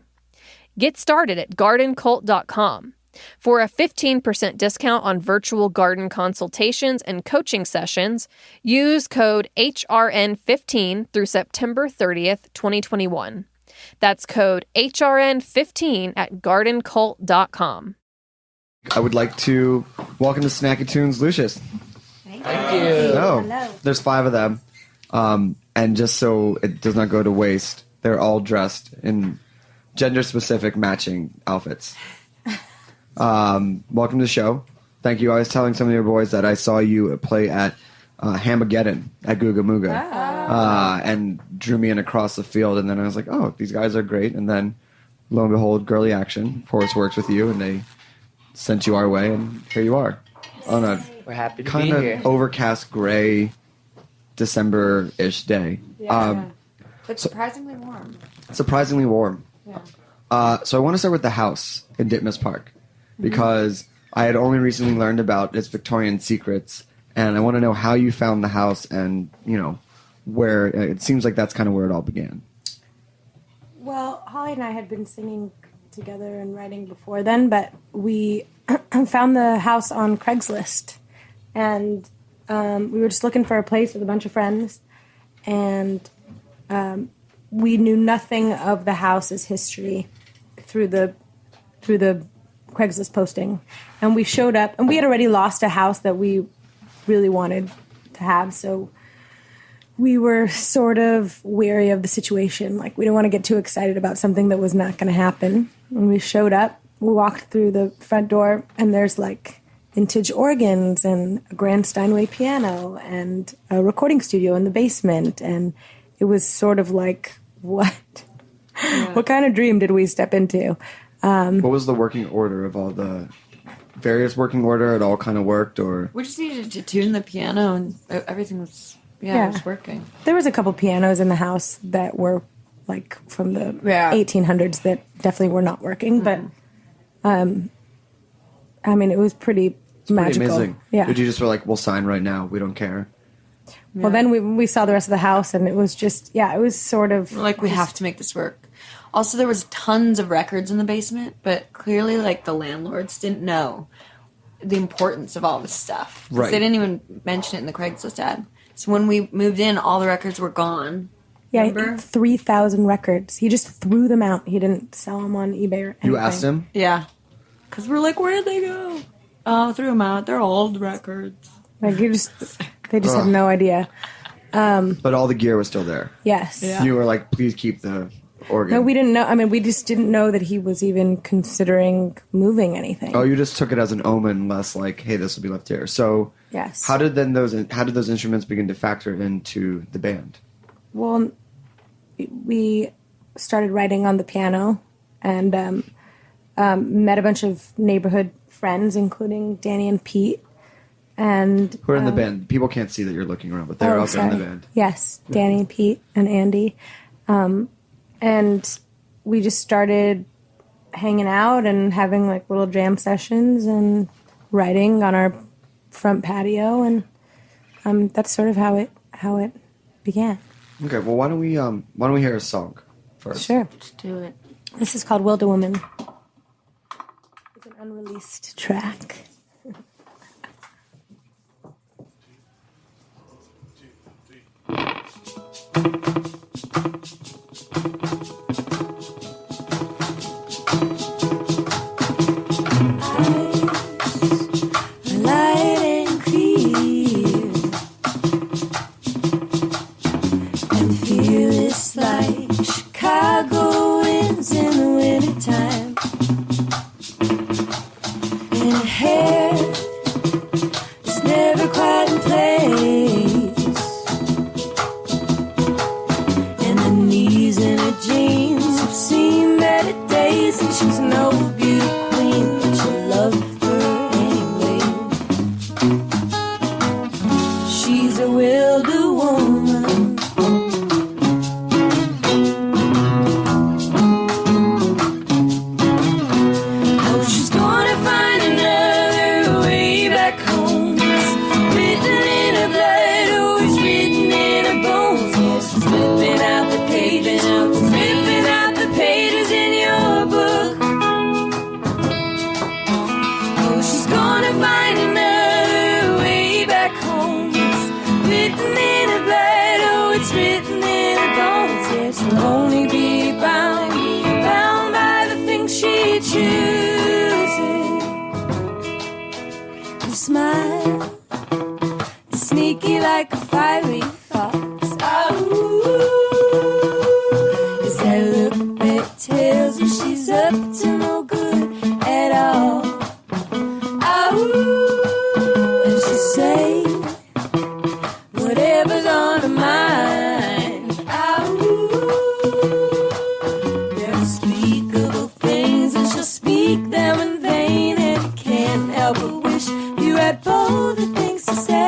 F: Get started at gardencult.com. For a 15% discount on virtual garden consultations and coaching sessions, use code HRN15 through September 30th, 2021. That's code HRN15 at gardencult.com.
J: I would like to welcome to Snacky Tunes, Lucius.
K: Thank you.
J: Oh, there's 5 of them. And just so it does not go to waste, they're all dressed in gender-specific matching outfits. Welcome to the show. Thank you. I was telling some of your boys that I saw you play at Hamageddon at Googa Mooga, and drew me in across the field. And then I was like, oh, these guys are great. And then, lo and behold, Girly Action, Forrest works with you, and they sent you our way, and here you are on a
K: We're happy to
J: kind
K: be here.
J: of overcast, gray, December-ish day.
L: But surprisingly warm.
J: Surprisingly warm.
L: Yeah.
J: So I want to start with the house in Ditmas Park, because I had only recently learned about its Victorian secrets, and I want to know how you found the house and, you know, where it seems like that's kind of where it all began.
M: Well, Holly and I had been singing together and writing before then, but we found the house on Craigslist, and we were just looking for a place with a bunch of friends, and we knew nothing of the house's history through the Craigslist posting, and we showed up, and we had already lost a house that we really wanted to have, so we were sort of wary of the situation. Like, we didn't want to get too excited about something that was not going to happen. When we showed up, we walked through the front door, and there's like vintage organs and a grand Steinway piano and a recording studio in the basement, and it was sort of like, what? What kind of dream did we step into?
J: What was the working order of all the various working order? It all kind of worked, or
L: We just needed to tune the piano, and everything was, it was working.
M: There was a couple pianos in the house that were like from the 1800s that definitely were not working, but I mean, it was pretty magical.
J: amazing.
M: Yeah.
J: Did you just were like, we'll sign right now, we don't care?
M: Well, then we saw the rest of the house, and it was just, it was sort of
L: We're like, we have to make this work. Also, there was tons of records in the basement, but clearly, like, the landlords didn't know the importance of all this stuff. 'Cause
J: Right.
L: They didn't even mention it in the Craigslist ad. So when we moved in, all the records were gone. Remember?
M: 3,000 records. He just threw them out. He didn't sell them on eBay or anything.
J: You asked him?
L: Yeah. Because we're like, where'd they go? Oh, threw them out. They're old records.
M: Like, they just had no idea.
J: But all the gear was still there.
M: Yes.
L: Yeah.
J: You were like, please keep the organ.
M: No, we didn't know. I mean, we just didn't know that he was even considering moving anything.
J: Oh, you just took it as an omen, less like, hey, this will be left here. So,
M: Yes.
J: How did those instruments begin to factor into the band?
M: Well, we started writing on the piano, and met a bunch of neighborhood friends, including Danny and Pete. And
J: Who are in the band? People can't see that you're looking around, but they're also in the band.
M: Yes, Danny and Pete and Andy. And we just started hanging out and having like little jam sessions and writing on our front patio, and that's sort of how it began.
J: Okay, well, why don't we hear a song first?
M: Sure.
L: Let's do it.
M: This is called Wilder Woman. It's an unreleased track.
H: Light and clear. hair is never quite in place, and the knees in her jeans have seen better days, and she's no beauty queen, but you love her anyway. She's a wilder woman. Oh, she's gonna find another way back home. It's written in her blood, oh, it's written in her bones. Yeah, she's ripping out the pages, ripping out the pages in your book. Oh, she's gonna find another way back home. It's written in her blood, oh, it's written in her bones. Yeah, she'll only be bound, bound by the things she chooses. Her smile is sneaky like a fiery fox. Is that look that tells you she's up to no good at all. And she say whatever's on her mind. There are unspeakable things, and she'll speak them in vain, and you can't help but wish you had both the things to say.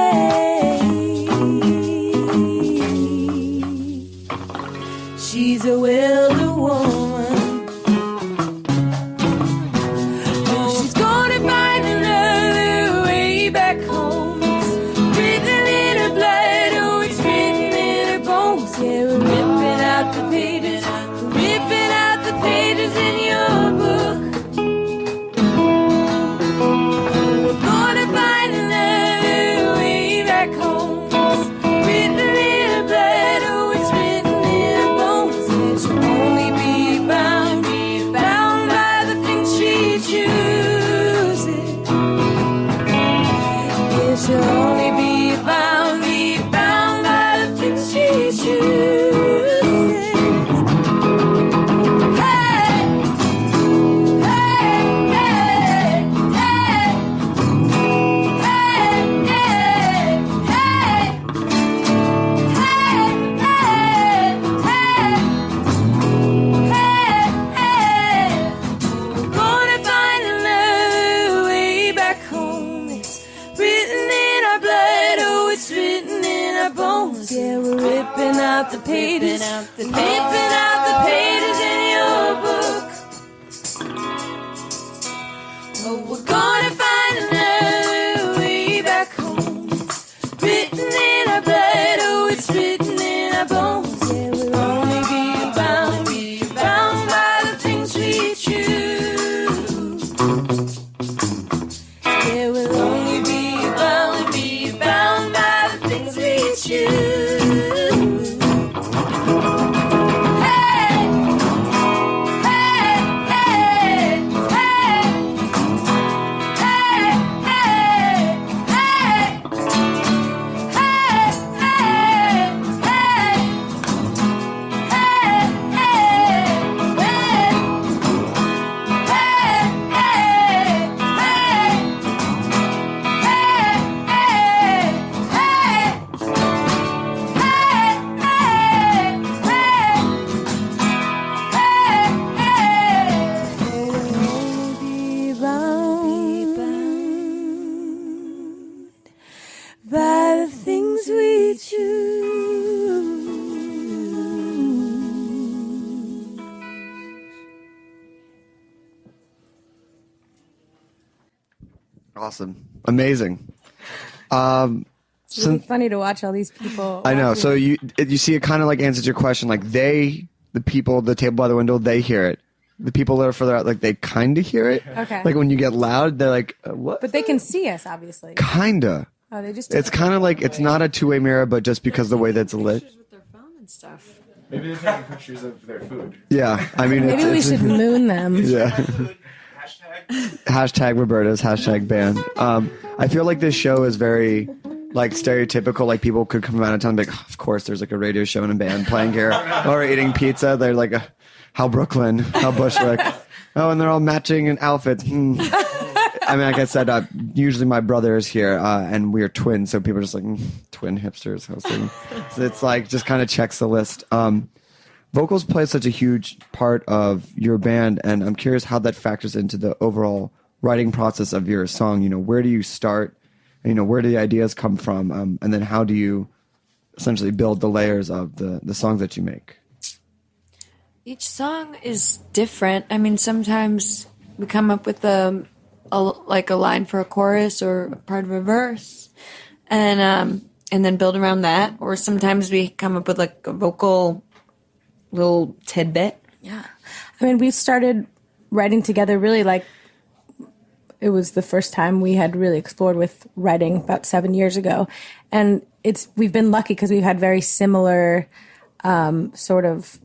H: She's a wilder woman. Oh, she's gonna find another way back home. It's written in her blood, oh, it's written in her bones. Yeah, we're ripping out the pages, we're ripping out the pages in your book. We're gonna find another way back home. It's written in her blood, oh, it's written in her bones. Yeah, she'll only be bound, bound by the things she chooses. Yeah, she'll only be bound, by the things she chooses. Hey, hey, hey, hey, gonna find another way back home. It's written in our blood, oh, it's written in our bones. Yeah, we're ripping out the pages, ripping out the pages in your book. Oh, we're gonna find another way back home. It's written in our blood, oh, it's written in our bones. Yeah, we'll only be bound, by the things we choose. Yeah, we'll only be bound, by the things we choose. Hey, hey, hey, hey, hey, hey, by the things we choose.
J: Awesome. Amazing.
M: It's really funny to watch all these people.
J: I know.
M: watching.
J: So you see, it kind of like answers your question. Like the people, the table by the window, they hear it. The people that are further out, like they kind of hear it.
M: Okay.
J: Like when you get loud, they're like, what?
M: But they can see us, obviously.
J: Kinda.
M: Oh, they just.
J: It's kind of like, it's not a two-way mirror, but just because the way that's lit.
L: With their phone and stuff.
N: Maybe they're taking pictures of their food.
J: Yeah. I mean,
M: Maybe we should moon them.
J: Yeah. Hashtag Roberta's, hashtag band. I feel like this show is very like stereotypical. Like people could come out of town and be like, oh, of course there's like a radio show and a band playing here or eating pizza. They're like, how Brooklyn, how Bushwick. Oh, and they're all matching in outfits. I mean, like I said, usually my brother is here, and we're twins, so people are just like, twin hipsters hosting. So it's like, just kind of checks the list. Vocals play such a huge part of your band, and I'm curious how that factors into the overall writing process of your song. You know, where do you start? And, you know, where do the ideas come from? And then how do you essentially build the layers of the songs that you make?
L: Each song is different. I mean, sometimes we come up with a line for a chorus or a part of a verse, and then build around that. Or sometimes we come up with like a vocal little tidbit.
M: Yeah. I mean, we started writing together really like it was the first time we had really explored with writing about 7 years ago. And we've been lucky because we've had very similar sort of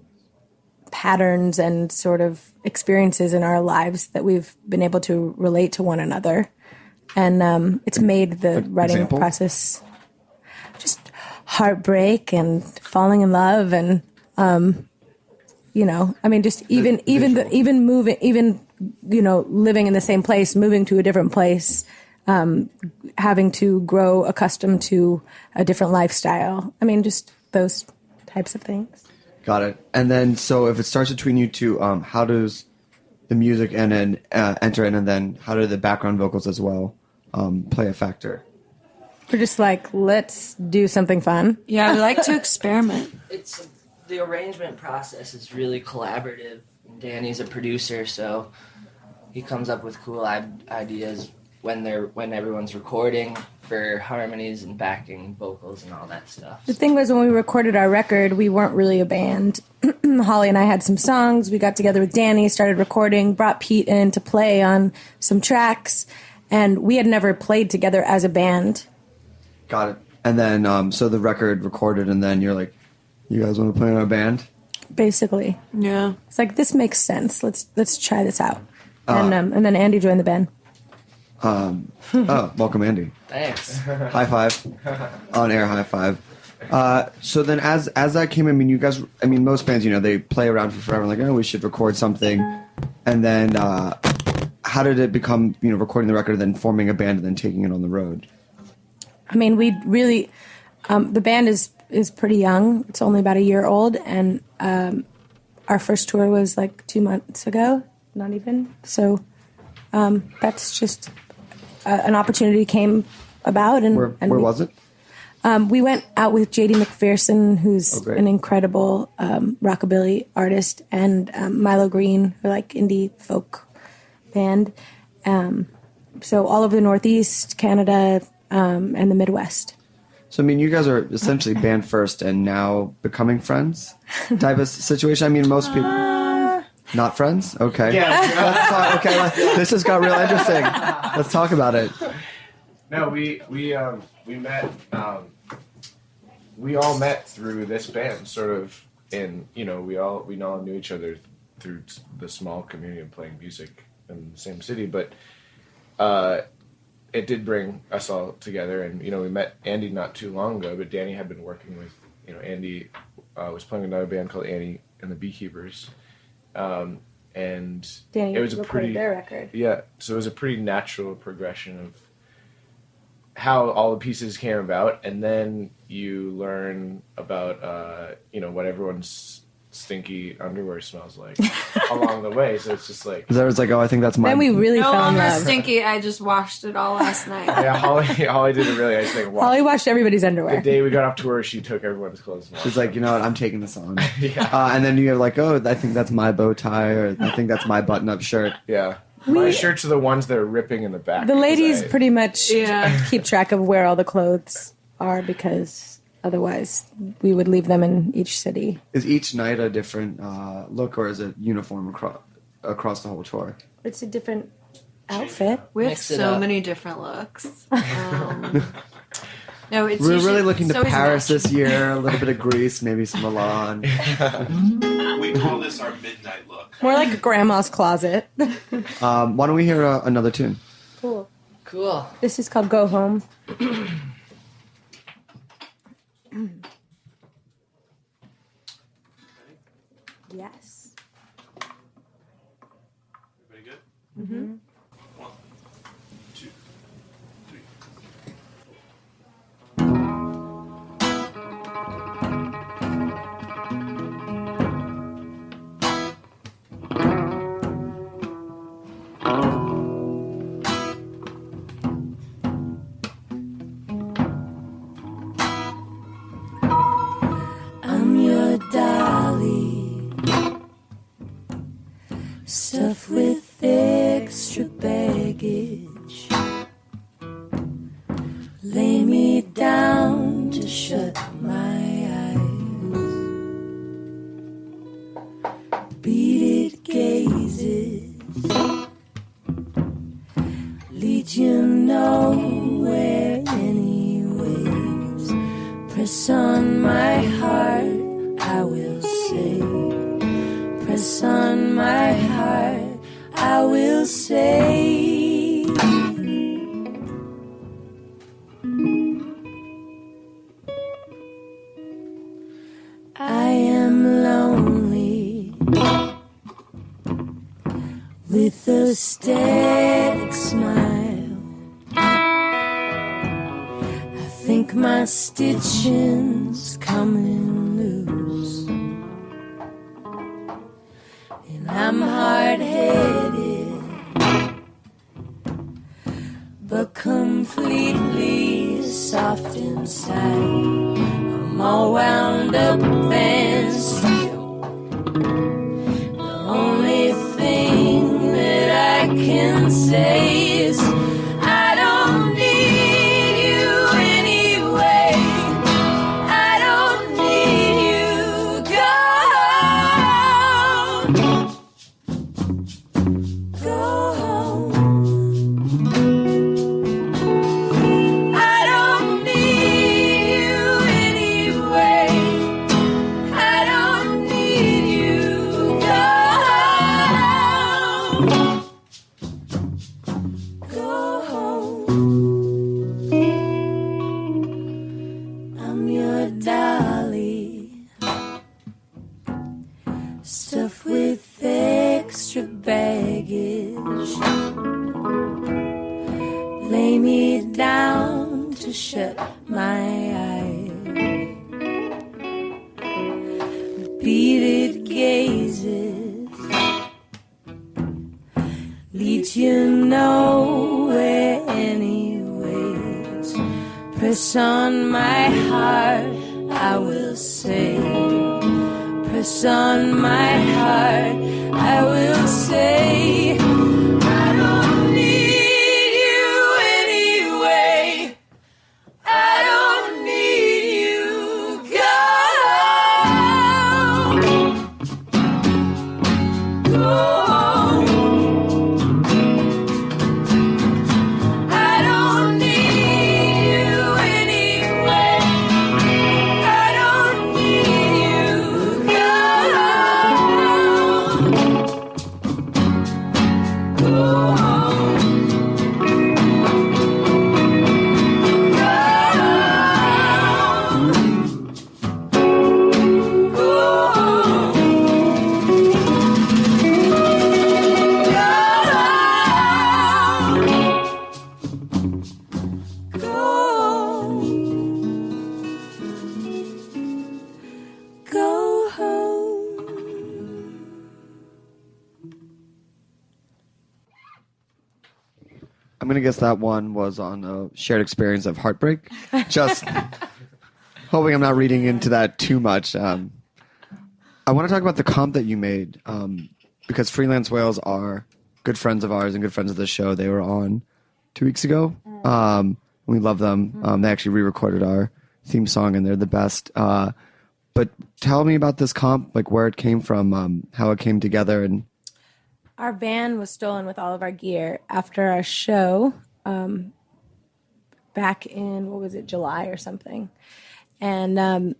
M: patterns and sort of experiences in our lives that we've been able to relate to one another. And it's made the writing process just heartbreak and falling in love and, you know, I mean, just even moving, you know, living in the same place, moving to a different place, having to grow accustomed to a different lifestyle. I mean, just those types of things.
J: Got it. And then, so if it starts between you two, how does the music and then enter in, and then how do the background vocals as well play a factor?
M: We're just like, let's do something fun.
L: Yeah, we like to experiment.
K: The arrangement process is really collaborative. Danny's a producer, so he comes up with cool ideas when everyone's recording for harmonies and backing vocals and all that stuff.
M: The thing was, when we recorded our record, we weren't really a band. Holly and I had some songs. We got together with Danny, started recording, brought Pete in to play on some tracks, and we had never played together as a band.
J: Got it. And then, so the record recorded, and then you're like, you guys want to play in our band?
M: Basically.
L: Yeah.
M: It's like, this makes sense. Let's try this out. And then Andy joined the band.
J: Welcome, Andy.
K: Thanks.
J: High five. On air high five. So then as that came, I mean, you guys, I mean, most bands, you know, they play around for forever, like, oh, we should record something. And then how did it become, you know, recording the record, then forming a band, and then taking it on the road?
M: I mean, we really, the band is pretty young. It's only about a year old. And our first tour was like 2 months ago, not even. So that's just an opportunity came about. And
J: where was it?
M: We went out with J.D. McPherson, who's an incredible rockabilly artist, and Milo Green, who like indie folk band. So all over the Northeast, Canada, and the Midwest.
J: So, I mean, you guys are essentially band first and now becoming friends type of situation. I mean, most people... Not friends? Okay.
N: Yeah.
J: Let's talk, okay, this has got real interesting. Let's talk about it.
N: No, we met. We all met through this band, sort of. In we all knew each other through the small community of playing music in the same city, but it did bring us all together. And we met Andy not too long ago, but Danny had been working with Andy was playing another band called Annie and the Beekeepers. And
M: Danny
N: it was
M: recorded their record.
N: Yeah, so it was a pretty natural progression of how all the pieces came about, and then you learn about what everyone's stinky underwear smells like along the way. So it's just like
J: There was like, oh, I think that's my.
M: Then we really
L: No
M: fell in
L: longer
M: love.
L: stinky. I just washed it all last night.
N: yeah, Holly didn't really. I just think
M: Holly washed everybody's underwear.
N: the day we got off tour, she took everyone's clothes. And
J: She's like, you know what, I'm taking this on.
N: Yeah.
J: And then you're like, oh, I think that's my bow tie, or I think that's my button-up shirt.
N: Yeah. My shirts are the ones that are ripping in the back.
M: The ladies pretty much
L: Yeah.
M: keep track of where all the clothes are, because otherwise we would leave them in each city.
J: Is each night a different look, or is it uniform across the whole tour?
M: It's a different outfit.
L: We have
K: Mix it
L: so
K: up.
L: many different looks. No, it's
J: We're
L: usually,
J: really looking
L: it's
J: to
L: always
J: Paris
L: matching.
J: this year. A little bit of Greece, maybe some Milan.
O: We call this our midnight look.
M: More like a grandma's closet.
J: Why don't we hear another tune?
M: Cool.
K: Cool.
M: This is called Go Home. Yes.
O: Everybody good?
M: Mm-hmm.
H: lead you nowhere anyways. Press on my heart, I will say. Press on my heart, I will say. I am lonely with a static smile. I think my stitching's coming loose, and I'm hard-headed, but completely soft inside. I'm all wound up and still. The only thing that I can say is I don't need you anyway. I don't need you. Go home. I don't need you anyway. I don't need you. Go home. I'm your dolly, stuffed with extra baggage. Lay me down to shut my eyes. Beaded gazes lead you nowhere anyways. Press on my heart, I will say. Press on my heart, I will say. I don't need you anyway. I don't need you. Go home. I don't need you anyway. I don't need you. Go home. Go home.
J: I'm gonna guess that one was on a shared experience of heartbreak. Just hoping I'm not reading into that too much. I want to talk about the comp that you made because Freelance Whales are good friends of ours and good friends of the show. They were on 2 weeks ago. We love them. They actually re-recorded our theme song, and they're the best. But tell me about this comp, like where it came from, how it came together, and
M: Our van was stolen with all of our gear after our show back in, what was it, July or something. And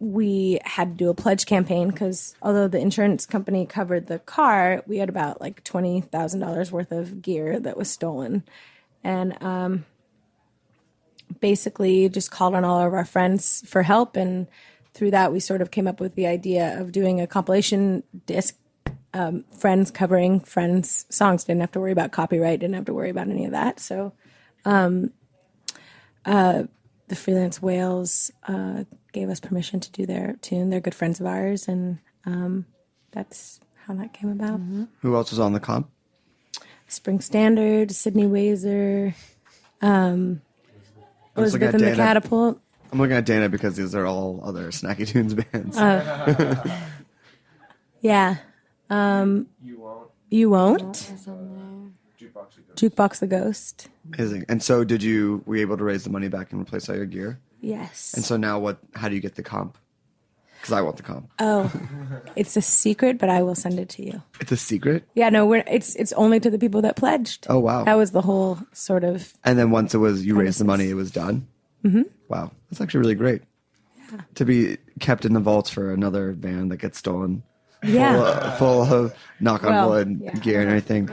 M: we had to do a pledge campaign because although the insurance company covered the car, we had about like $20,000 worth of gear that was stolen. And basically just called on all of our friends for help. And through that, we sort of came up with the idea of doing a compilation disc, friends covering friends' songs. Didn't have to worry about copyright, didn't have to worry about any of that. So the Freelance Whales gave us permission to do their tune. They're good friends of ours, and that's how that came about.
J: who else was on the comp?
M: Spring Standard, Sydney Wazer, Elizabeth and the Catapult.
J: I'm looking at Dana because these are all other Snacky Tunes bands.
M: Yeah. You won't. Jukebox the Ghost.
J: Amazing. And so were you able to raise the money back and replace all your gear?
M: Yes.
J: And so now how do you get the comp? Because I want the comp.
M: Oh, it's a secret, but I will send it to you.
J: It's a secret?
M: Yeah, no, it's only to the people that pledged.
J: Oh, wow.
M: That was the whole sort of.
J: And then once you raised the money, it was done?
M: Mm-hmm.
J: Wow. That's actually really great. Yeah. To be kept in the vaults for another van that gets stolen.
M: Yeah.
J: Full of knock on wood gear and everything.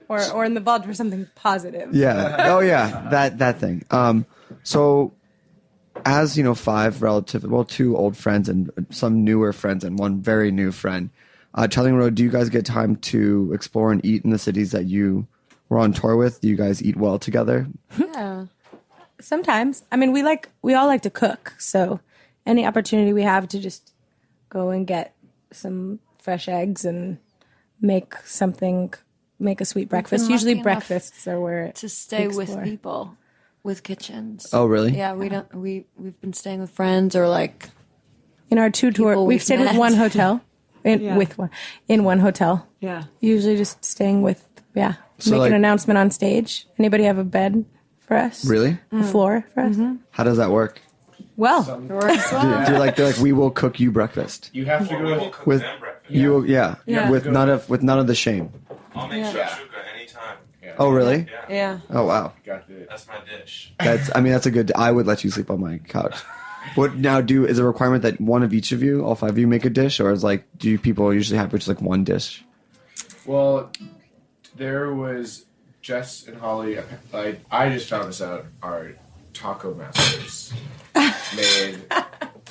M: Or in the vault for something positive.
J: Yeah. Oh, yeah. That thing. So, as 5 2 old friends and some newer friends and one very new friend, Charlie Road, do you guys get time to explore and eat in the cities that you were on tour with? Do you guys eat well together?
M: Yeah. Sometimes. I mean, we all like to cook, so any opportunity we have to just go and get some fresh eggs and make a sweet breakfast. Usually breakfasts are where
L: to stay with people with kitchens.
J: Oh, really?
L: Yeah, we've been staying with friends or like
M: in our 2 tour. We've stayed with one hotel in one hotel.
I: Yeah.
M: Usually just staying with
J: So
M: make an announcement on stage. Anybody have a bed for us?
J: Really?
M: A floor for us?
L: Mm-hmm.
J: How does that work?
M: Well,
J: Do they're like, we will cook you breakfast.
N: You have to go
J: with you, with none of the shame.
O: I'll make shakshuka anytime.
J: Oh, really?
L: Yeah.
J: Oh, wow.
O: That's my dish.
J: That's a good. I would let you sleep on my couch. What now? Is a requirement that one of each of you, all 5 of you, make a dish, or is like, do people usually have just like one dish?
N: Well, there was Jess and Holly. I just found this out. Our taco masters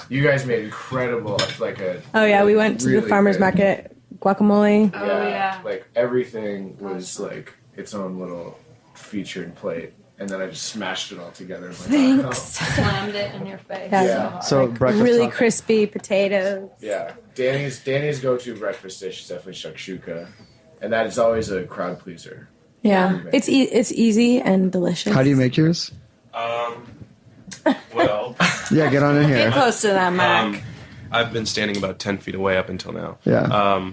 N: you guys made incredible, like a.
M: Oh yeah, we went to
N: really
M: the farmer's market. Guacamole.
L: Oh yeah.
N: Like everything was like its own little featured plate, and then I just smashed it all together.
M: Thanks.
L: Slammed it in your face.
N: Yeah.
J: So breakfast
M: really
J: taco.
M: crispy potatoes.
N: Yeah, Danny's go-to breakfast dish is definitely shakshuka, and that is always a crowd pleaser.
M: Yeah, it's easy and delicious.
J: How do you make yours?
O: Well,
J: Yeah, get on in here.
L: Get close to that, Mac.
O: I've been standing about 10 feet away up until now.
J: Yeah.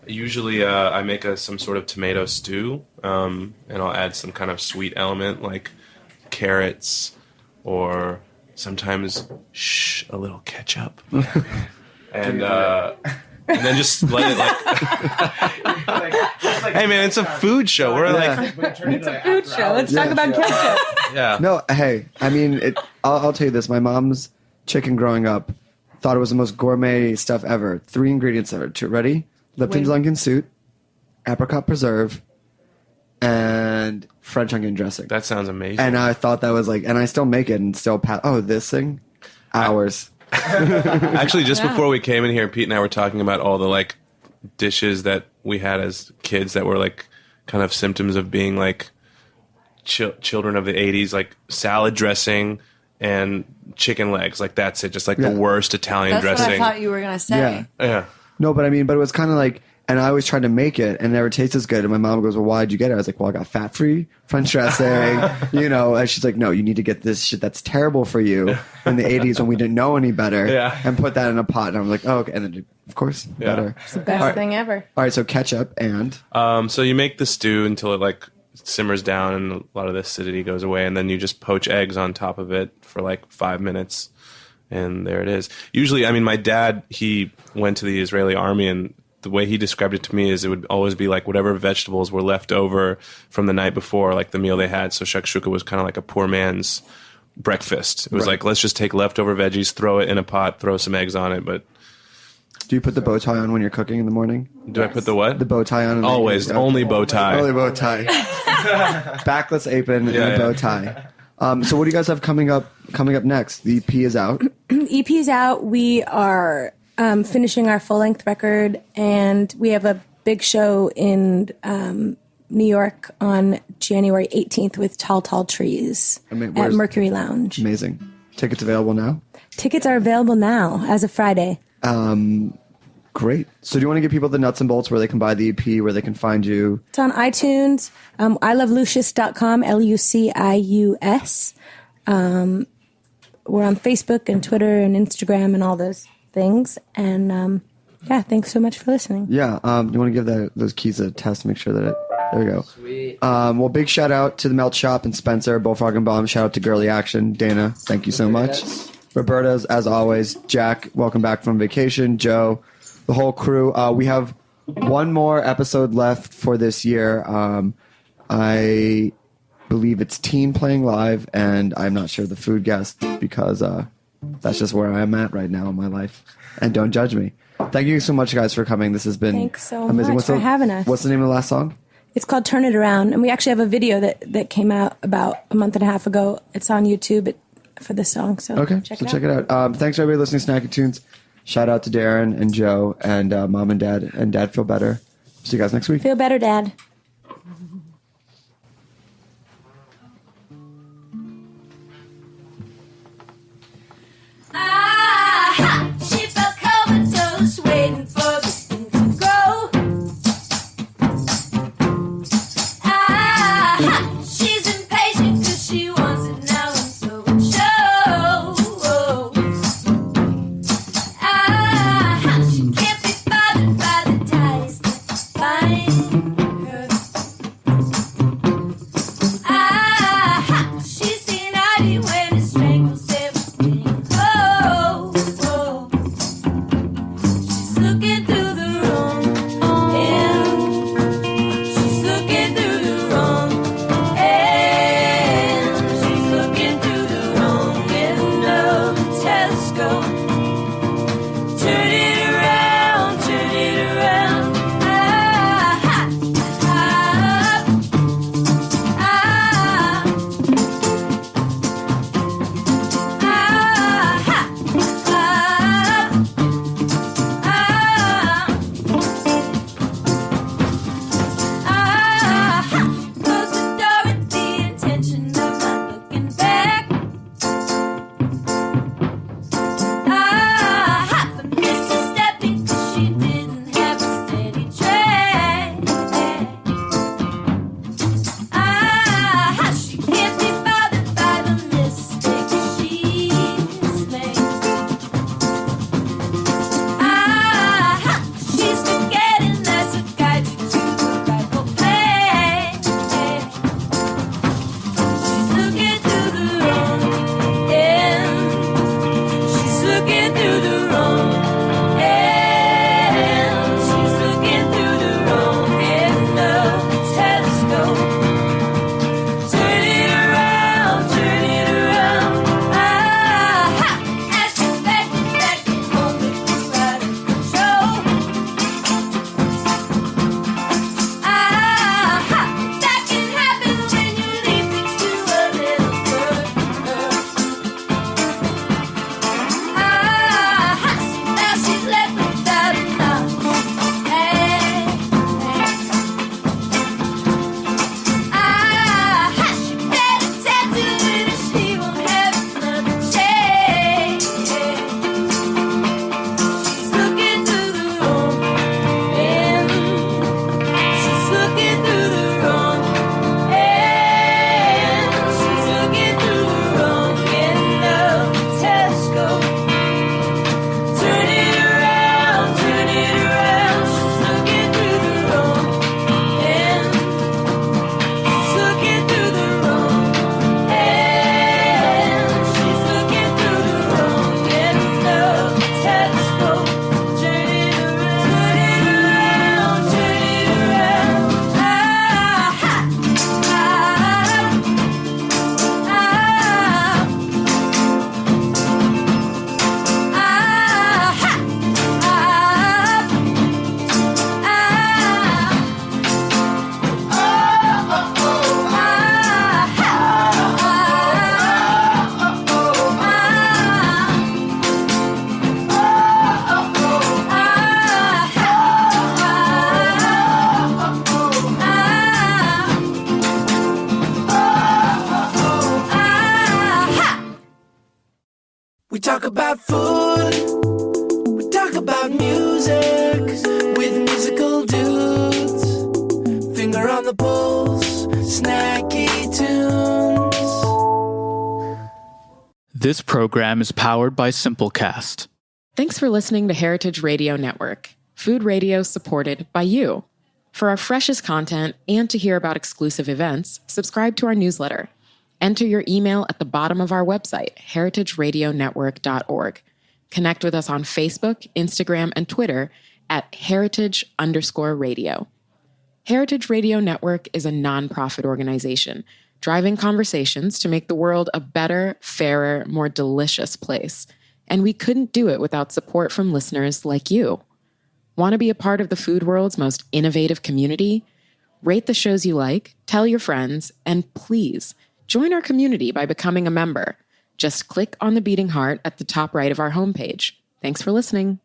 O: Usually I make some sort of tomato stew, and I'll add some kind of sweet element like carrots or sometimes a little ketchup. And then just let it hey man, it's a food show. We're
M: It's a food show. Let's talk about ketchup.
O: yeah.
J: No, hey, I mean, I'll tell you this. My mom's chicken growing up thought it was the most gourmet stuff ever. 3 ingredients of it. Ready? Lipton's onion soup, apricot preserve, and French onion dressing.
O: That sounds amazing.
J: And I thought that was like, and I still make it and still this thing? Hours.
O: Actually, just before we came in here, Pete and I were talking about all the like dishes that we had as kids that were like kind of symptoms of being like children of the 80s, like salad dressing and chicken legs. Like that's it, just like the worst Italian
L: That's
O: dressing.
L: what I thought you were gonna say.
O: Yeah.
J: No, but it was kind of like, and I always tried to make it and it never tastes as good. And my mom goes, well, why'd you get it? I was like, well, I got fat-free French dressing, and she's like, no, you need to get this shit that's terrible for you in the 80s when we didn't know any better and put that in a pot. And I'm like, oh, okay. And then, of course, better.
M: It's the best thing ever.
J: All right, so ketchup and?
O: So you make the stew until it like simmers down and a lot of the acidity goes away. And then you just poach eggs on top of it for like 5 minutes. And there it is. Usually, I mean, my dad, he went to the Israeli army, and the way he described it to me is it would always be like whatever vegetables were left over from the night before, like the meal they had. So shakshuka was kind of like a poor man's breakfast. It was like, let's just take leftover veggies, throw it in a pot, throw some eggs on it. But
J: do you put the bow tie on when you're cooking in the morning?
O: Do I put the what?
J: The bow tie on.
O: Always. Only bow tie.
J: Only bow tie. Backless apron and a bow tie. So what do you guys have coming up next? The EP is out.
M: EP is out. We are finishing our full-length record, and we have a big show in New York on January 18th with Tall Tall Trees at Mercury Lounge.
J: Amazing. Tickets available now?
M: Tickets are available now as of Friday.
J: Great. So do you want to give people the nuts and bolts where they can buy the EP, where they can find you?
M: It's on iTunes. ilovelucius.com, Lucius. We're on Facebook and Twitter and Instagram and all those things. And thanks so much for listening.
J: Yeah. You want to give those keys a test to make sure that there we go.
K: Sweet.
J: Well, big shout out to the Melt Shop and Spencer, Bullfrog and Bomb. Shout out to Girly Action. Dana, thank you so much. Roberta, as always. Jack, welcome back from vacation. Joe, the whole crew. We have one more episode left for this year. I believe it's Teen playing live, and I'm not sure the food guest because that's just where I'm at right now in my life. And don't judge me. Thank you so much, guys, for coming. This has been
M: Thanks so
J: amazing.
M: much for having us.
J: What's the name of the last song?
M: It's called Turn It Around, and we actually have a video that came out about a month and a half ago. It's on YouTube for this song, so check it out. Thanks
J: for everybody listening to Snacky Tunes. Shout out to Darren and Joe and Mom and Dad. And Dad, feel better. See you guys next week.
M: Feel better, Dad.
H: She felt comatose, waiting for this thing to grow. She's impatient 'cause she wants it now, and so it shows. She can't be bothered by the ties that bind her. She's seen Ivy when it strangles everything. She's looking through the wrong end. She's looking through the wrong end. She's looking through the wrong end of the telescope. Turn it around, turn it around. Close the door with the intention of not looking back. But missed a step because she didn't have a steady track. She can't be bothered by the mistakes she's made. She's forgetting that's what guides you to the rightful place. She's looking through the wrong end. She's looking through the wrong end. She's looking through the wrong end of the telescope. Turn it around, turn it around. As she's backing home with you out of control. That can happen when you leave things to a little girl. Now she's left without a knowledge. She better tattoo it or she won't have another chance. She's looking through the wrong end. She's looking through the wrong end. She's looking through the wrong end of the telescope. Turn it around, turn it around. She's looking through the wrong end. She's looking through the wrong end. She's looking through the wrong end of the telescope. Turn it around, turn it around.
P: We talk about food, we talk about music, with musical dudes. Finger on the pulse, snacky tunes.
Q: This program is powered by Simplecast.
R: Thanks for listening to Heritage Radio Network, food radio supported by you. For our freshest content and to hear about exclusive events, subscribe to our newsletter. Enter your email at the bottom of our website, heritageradionetwork.org. Connect with us on Facebook, Instagram, and Twitter at heritage_radio. Heritage Radio Network is a nonprofit organization driving conversations to make the world a better, fairer, more delicious place. And we couldn't do it without support from listeners like you. Want to be a part of the food world's most innovative community? Rate the shows you like, tell your friends, and please join our community by becoming a member. Just click on the beating heart at the top right of our homepage. Thanks for listening.